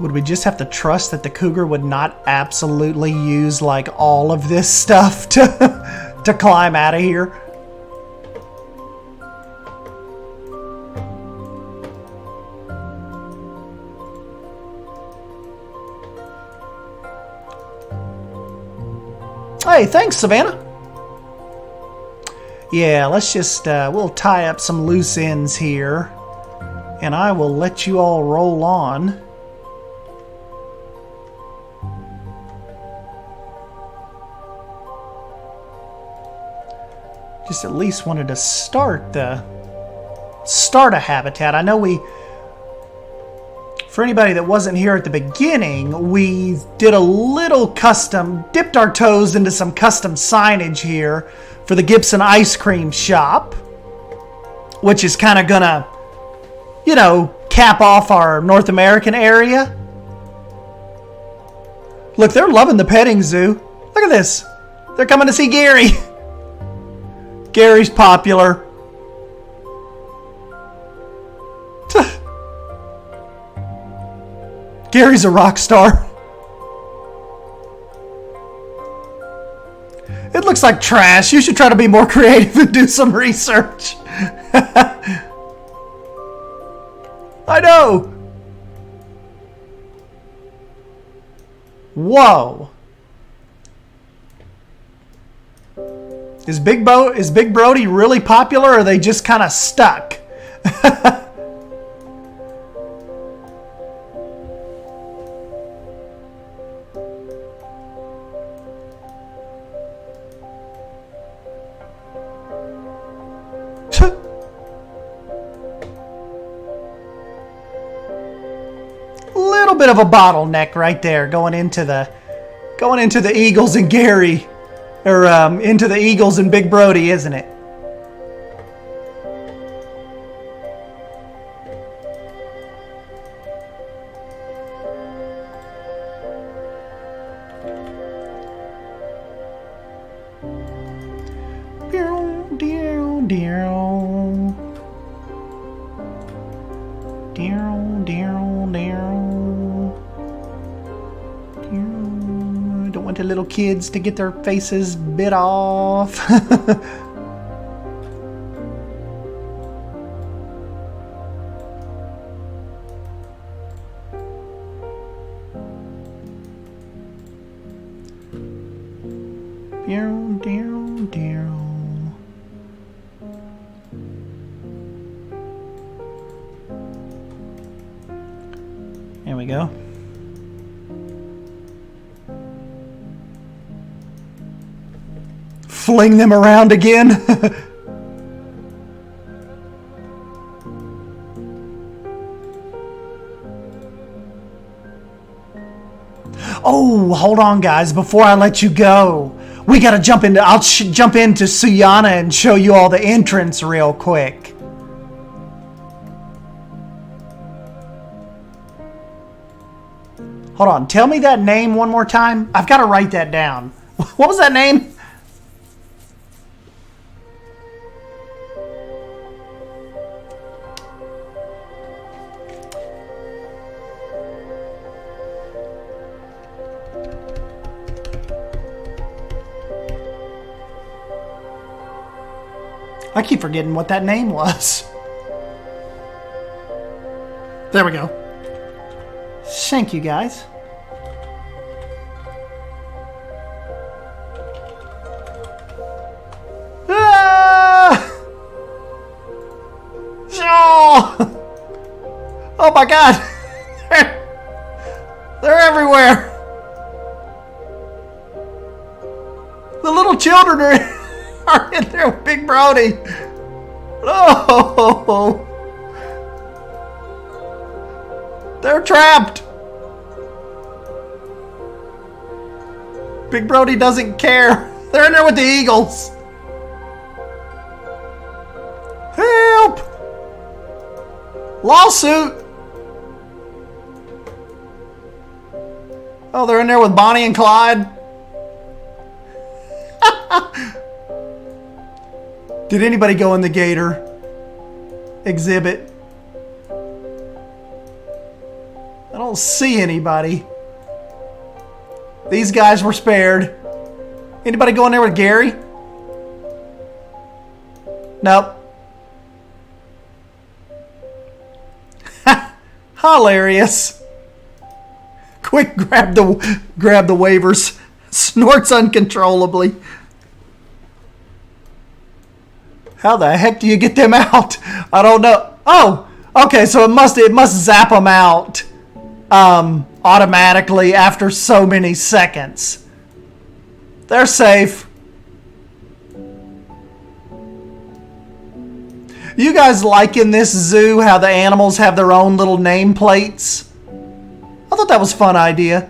Would we just have to trust that the Cougar would not absolutely use like all of this stuff to climb out of here? Hey, thanks, Savannah. Yeah, let's just, we'll tie up some loose ends here, and I will let you all roll on. Just at least wanted to start a habitat. I know for anybody that wasn't here at the beginning, we did a little custom, dipped our toes into some custom signage here for the Gibson ice cream shop, which is kind of gonna, you know, cap off our North American area. Look, they're loving the petting zoo. Look at this. They're coming to see Gary. Gary's popular. Gary's a rock star. It looks like trash. You should try to be more creative and do some research. I know. Whoa. Is Big Brody really popular, or are they just kind of stuck? Little bit of a bottleneck right there going into the Eagles and Gary. Or into the Eagles and Big Brody, isn't it? Don't want the little kids to get their faces bit off. There we go. fling them around again. Oh, hold on, guys. Before I let you go, we gotta jump into. I'll jump into Siana and show you all the entrance real quick. Hold on. Tell me that name one more time. I've got to write that down. What was that name? I keep forgetting what that name was. There we go. Thank you, guys. Ah! Oh! Oh my God! They're everywhere. The little children are in there with Big Brody. Oh! They're trapped. Big Brody doesn't care. They're in there with the eagles. Help! Lawsuit! Oh, they're in there with Bonnie and Clyde. Did anybody go in the gator exhibit? I don't see anybody. These guys were spared. Anybody go in there with Gary? Nope. Hilarious. Quick, grab the waivers. Snorts uncontrollably. How the heck do you get them out? I don't know. Oh, okay. So it must zap them out automatically after so many seconds. They're safe. You guys like in this zoo how the animals have their own little nameplates? I thought that was a fun idea.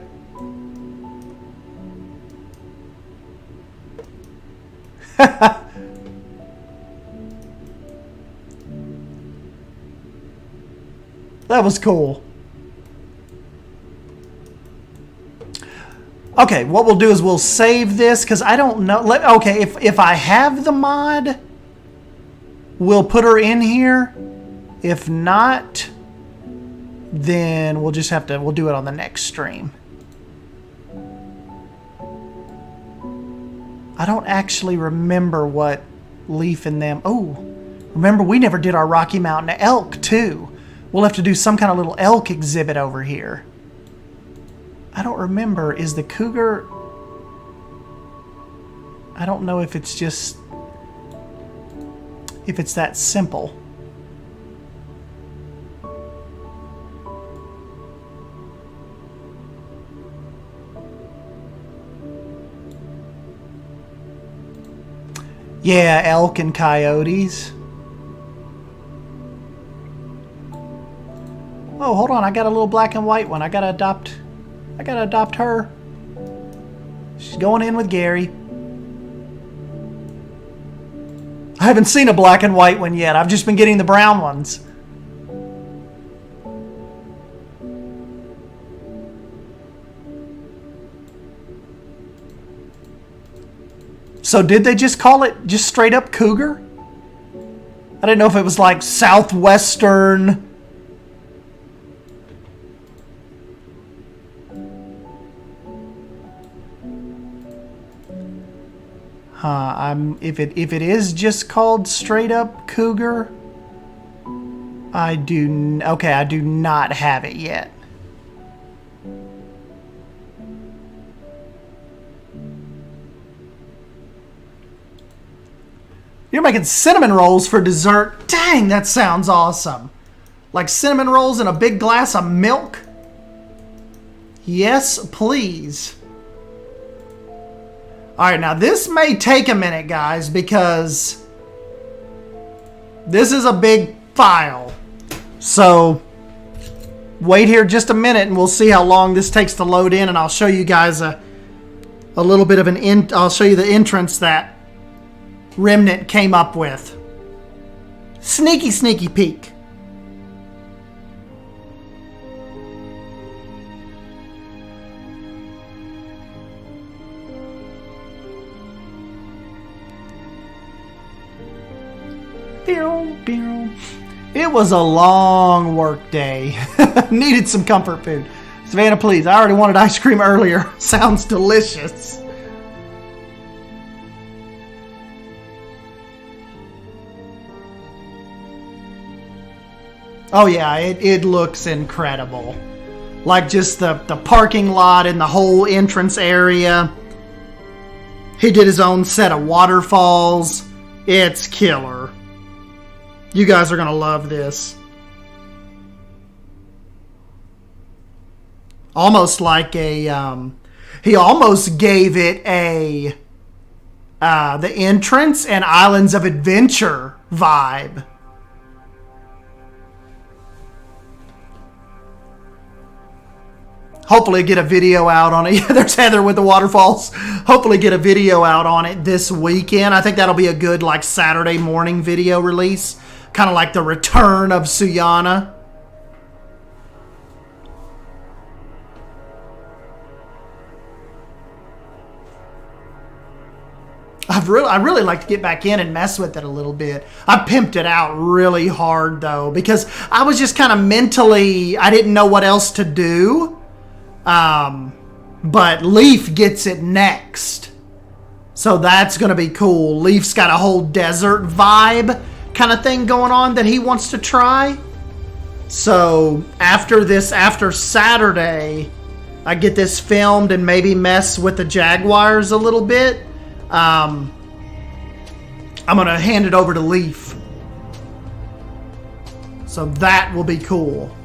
That was cool. Okay, what we'll do is we'll save this because I don't know. Okay, if I have the mod, we'll put her in here. If not, then we'll just have to, we'll do it on the next stream. I don't actually remember what Leaf and them. Oh, remember we never did our Rocky Mountain elk too. We'll have to do some kind of little elk exhibit over here. I don't remember. Is the Cougar... I don't know if it's just... if it's that simple. Yeah, elk and coyotes. Oh, hold on. I got a little black and white one. I gotta adopt her. She's going in with Gary. I haven't seen a black and white one yet. I've just been getting the brown ones. So did they just call it just straight up Cougar? I didn't know if it was like Southwestern. If it is just called straight up Cougar, I do not have it yet. You're making cinnamon rolls for dessert. Dang, that sounds awesome. Like cinnamon rolls in a big glass of milk? Yes, please. All right, now this may take a minute, guys, because this is a big file. So wait here just a minute and we'll see how long this takes to load in, and I'll show you guys a little bit of I'll show you the entrance that Remnant came up with. Sneaky, sneaky peek. It was a long work day. Needed some comfort food. Savannah, please. I already wanted ice cream earlier. Sounds delicious. Oh yeah, it looks incredible. Like just the parking lot and the whole entrance area. He did his own set of waterfalls. It's killer. You guys are going to love this. Almost like a, he almost gave it a, the entrance and Islands of Adventure vibe. Hopefully get a video out on it. Yeah, there's Heather with the waterfalls. Hopefully get a video out on it this weekend. I think that'll be a good like Saturday morning video release. Kind of like the return of Siana. I really like to get back in and mess with it a little bit. I pimped it out really hard though, because I was just kind of mentally, I didn't know what else to do. But Leaf gets it next. So that's going to be cool. Leaf's got a whole desert vibe kind of thing going on that he wants to try. So after Saturday, I get this filmed and maybe mess with the Jaguars a little bit. I'm going to hand it over to Leaf. So that will be cool.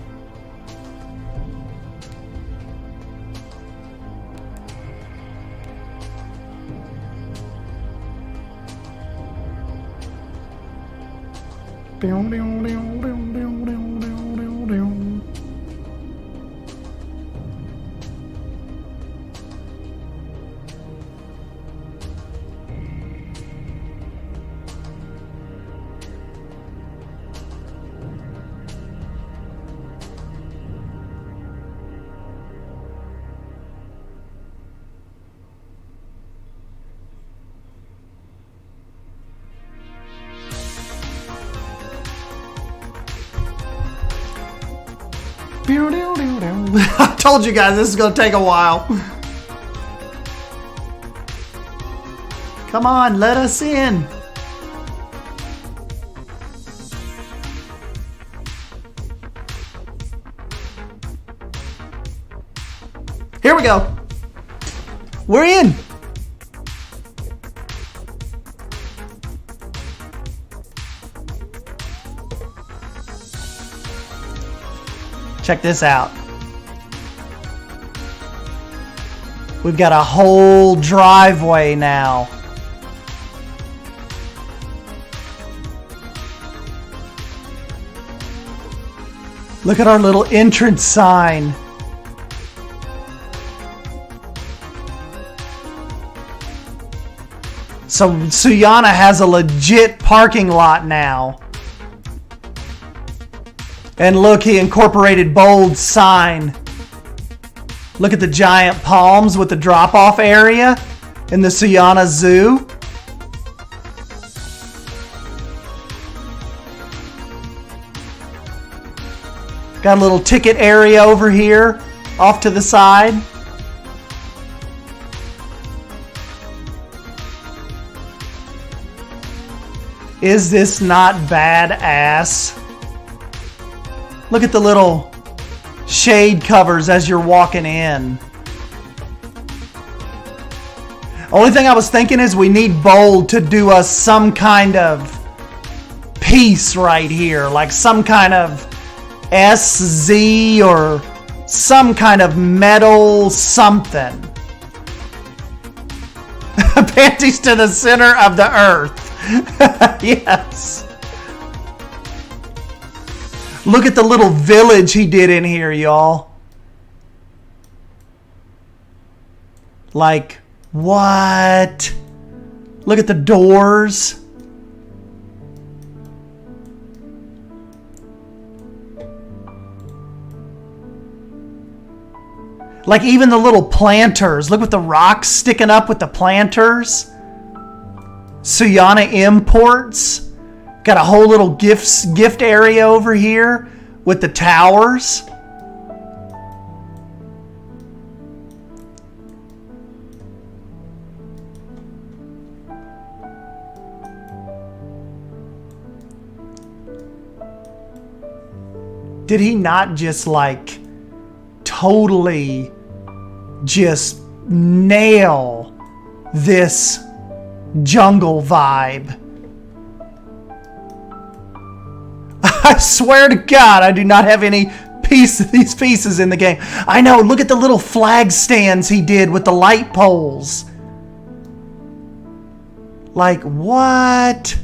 I told you guys this is going to take a while. Come on, let us in. Here we go. We're in. Check this out. We've got a whole driveway now. Look at our little entrance sign. So Siana has a legit parking lot now. And look, he incorporated bold sign. Look at the giant palms with the drop-off area in the Siana Zoo. Got a little ticket area over here off to the side. Is this not badass? Look at the little shade covers as you're walking in. Only thing I was thinking is we need Bold to do us some kind of piece right here. Like some kind of SZ or some kind of metal something. Panties to the center of the earth. Yes. Look at the little village he did in here, y'all. Like, what? Look at the doors. Like even the little planters. Look at the rocks sticking up with the planters. Siana Imports. Got a whole little gift area over here with the towers. Did he not just like totally just nail this jungle vibe? I swear to God, I do not have any these pieces in the game. I know, look at the little flag stands he did with the light poles. Like, what?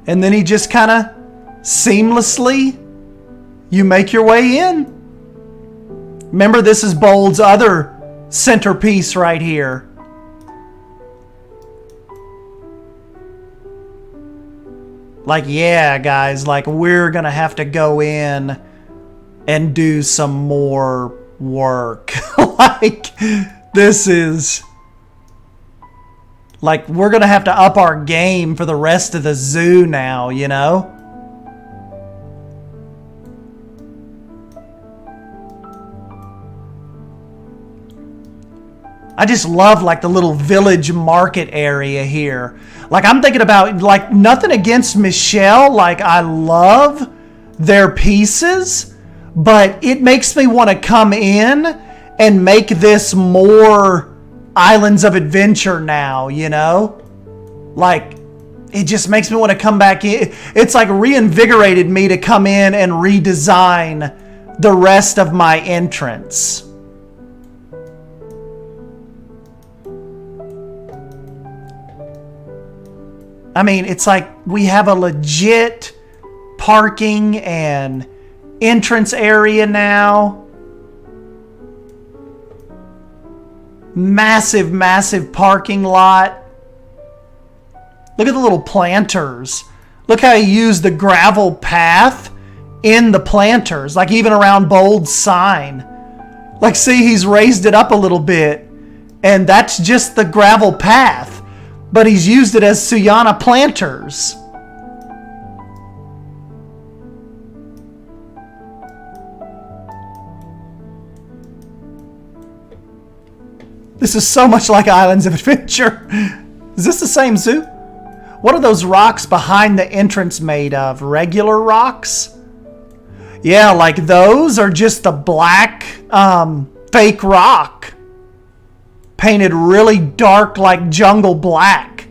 And then he just kind of seamlessly, you make your way in. Remember, this is Bold's other centerpiece right here. Like, yeah, guys, like we're going to have to go in and do some more work. Like, this is... Like, we're going to have to up our game for the rest of the zoo now, you know? I just love, like, the little village market area here. Like, I'm thinking about, like, nothing against Michelle. Like, I love their pieces. But it makes me want to come in and make this more... Islands of Adventure now, you know? Like, it just makes me want to come back in. It's like reinvigorated me to come in and redesign the rest of my entrance. I mean, it's like we have a legit parking and entrance area now. Massive, massive parking lot. Look at the little planters. Look how he used the gravel path in the planters. Like even around Bold's sign. Like see, he's raised it up a little bit. And that's just the gravel path. But he's used it as Siana planters. This is so much like Islands of Adventure. Is this the same zoo? What are those rocks behind the entrance made of? Regular rocks? Yeah, like those are just the black fake rock. Painted really dark like jungle black.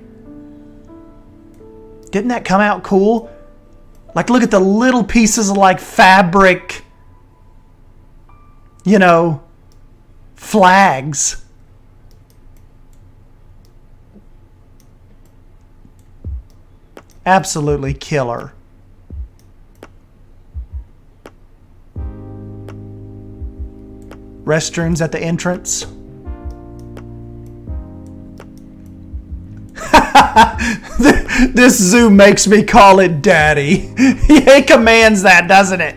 Didn't that come out cool? Like look at the little pieces of like fabric, you know, flags. Absolutely killer. Restrooms at the entrance. This zoo makes me call it daddy. He commands that, doesn't it?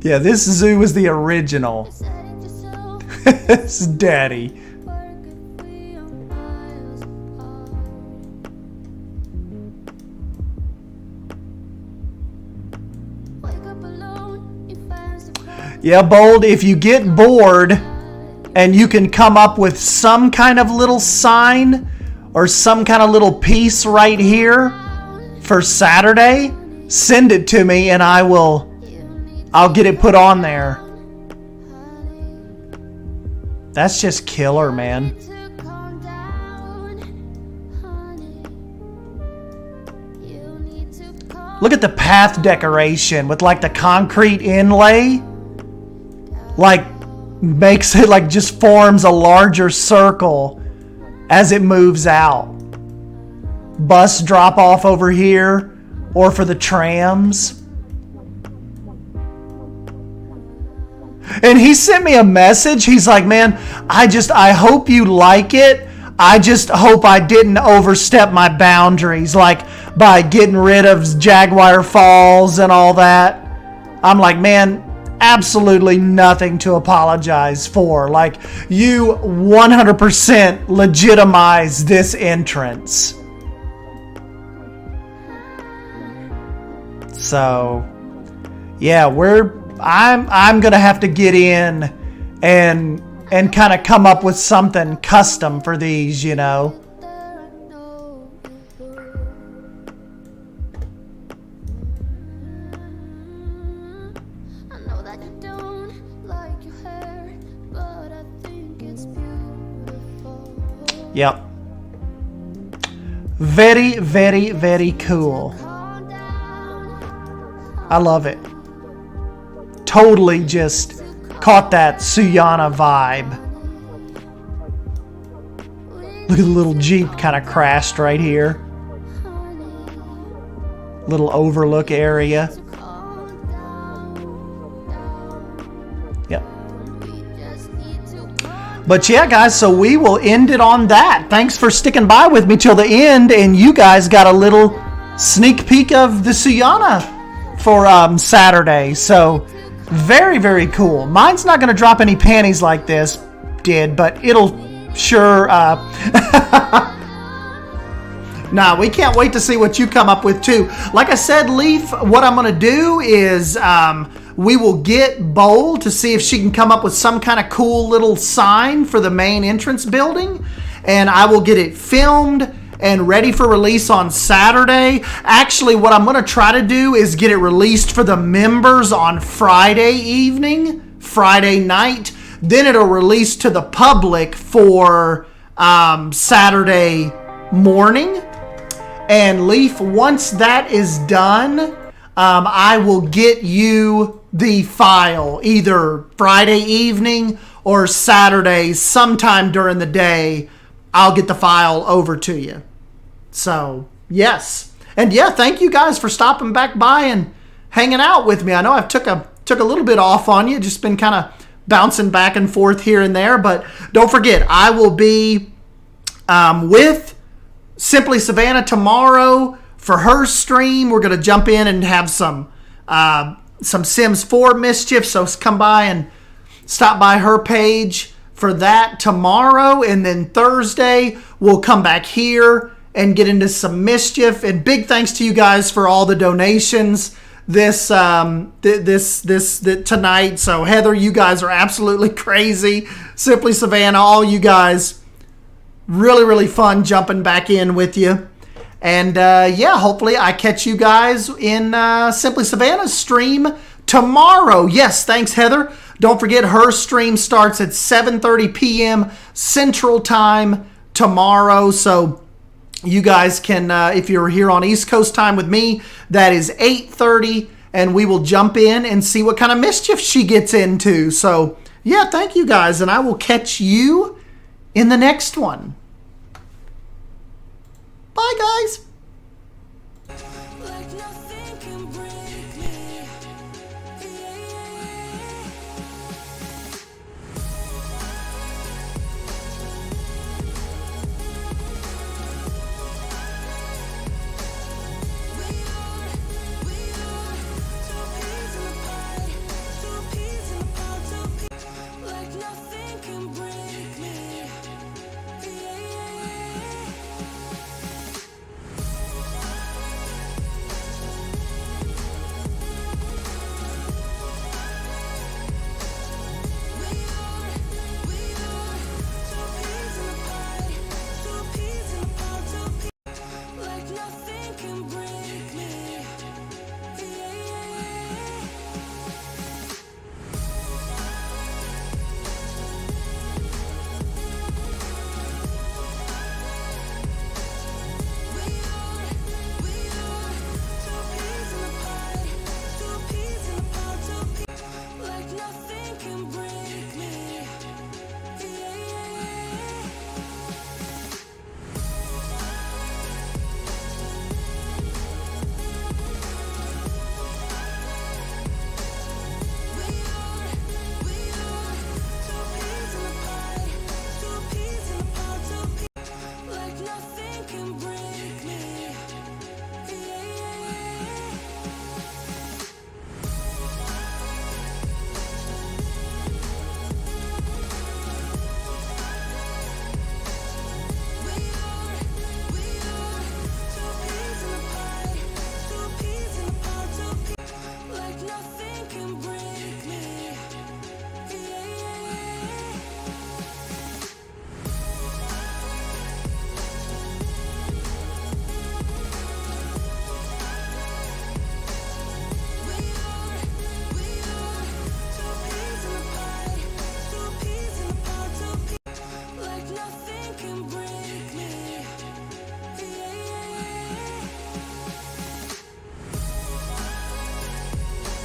Yeah, this zoo is the original. It's daddy. Yeah, Bold, if you get bored and you can come up with some kind of little sign or some kind of little piece right here for Saturday, send it to me and I'll get it put on there. That's just killer, man. Look at the path decoration with like the concrete inlay. Like makes it like just forms a larger circle as it moves out. Bus drop off over here or for the trams. And he sent me a message. He's like, man, I hope you like it. I just hope I didn't overstep my boundaries, like by getting rid of Jaguar Falls and all that. I'm like, man, absolutely nothing to apologize for. Like, you 100% legitimize this entrance. So, yeah, I'm gonna have to get in and kind of come up with something custom for these, you know. Yep. Very, very, very cool. I love it. Totally just caught that Siana vibe. Look at the little Jeep kind of crashed right here. Little overlook area. Yep. But yeah, guys, so we will end it on that. Thanks for sticking by with me till the end, and you guys got a little sneak peek of the Siana for Saturday. So very, very cool. Mine's not going to drop any panties like this did, but it'll sure. Nah, we can't wait to see what you come up with too. Like I said, Leaf, what I'm going to do is we will get Bowl to see if she can come up with some kind of cool little sign for the main entrance building, and I will get it filmed and ready for release on Saturday. Actually, what I'm going to try to do is get it released for the members on Friday evening, Friday night. Then it'll release to the public for Saturday morning. And Leaf, once that is done, I will get you the file either Friday evening or Saturday sometime during the day. I'll get the file over to you. So, yes. And yeah, thank you guys for stopping back by and hanging out with me. I know I've took a little bit off on you, just been kind of bouncing back and forth here and there, but don't forget, I will be with Simply Savannah tomorrow for her stream. We're going to jump in and have some Sims 4 mischief, so come by and stop by her page for that tomorrow, and then Thursday we'll come back here and get into some mischief. And big thanks to you guys for all the donations this tonight. So Heather, you guys are absolutely crazy. Simply Savannah, all you guys, really, really fun jumping back in with you. And yeah, hopefully I catch you guys in Simply Savannah's stream tomorrow. Yes, thanks Heather. Don't forget, her stream starts at 7:30 p.m. Central Time tomorrow. So you guys can, if you're here on East Coast time with me, that is 8:30, and we will jump in and see what kind of mischief she gets into. So yeah, thank you guys, and I will catch you in the next one. Bye, guys. Like nothing can break me. Like nothing can break me. can break me.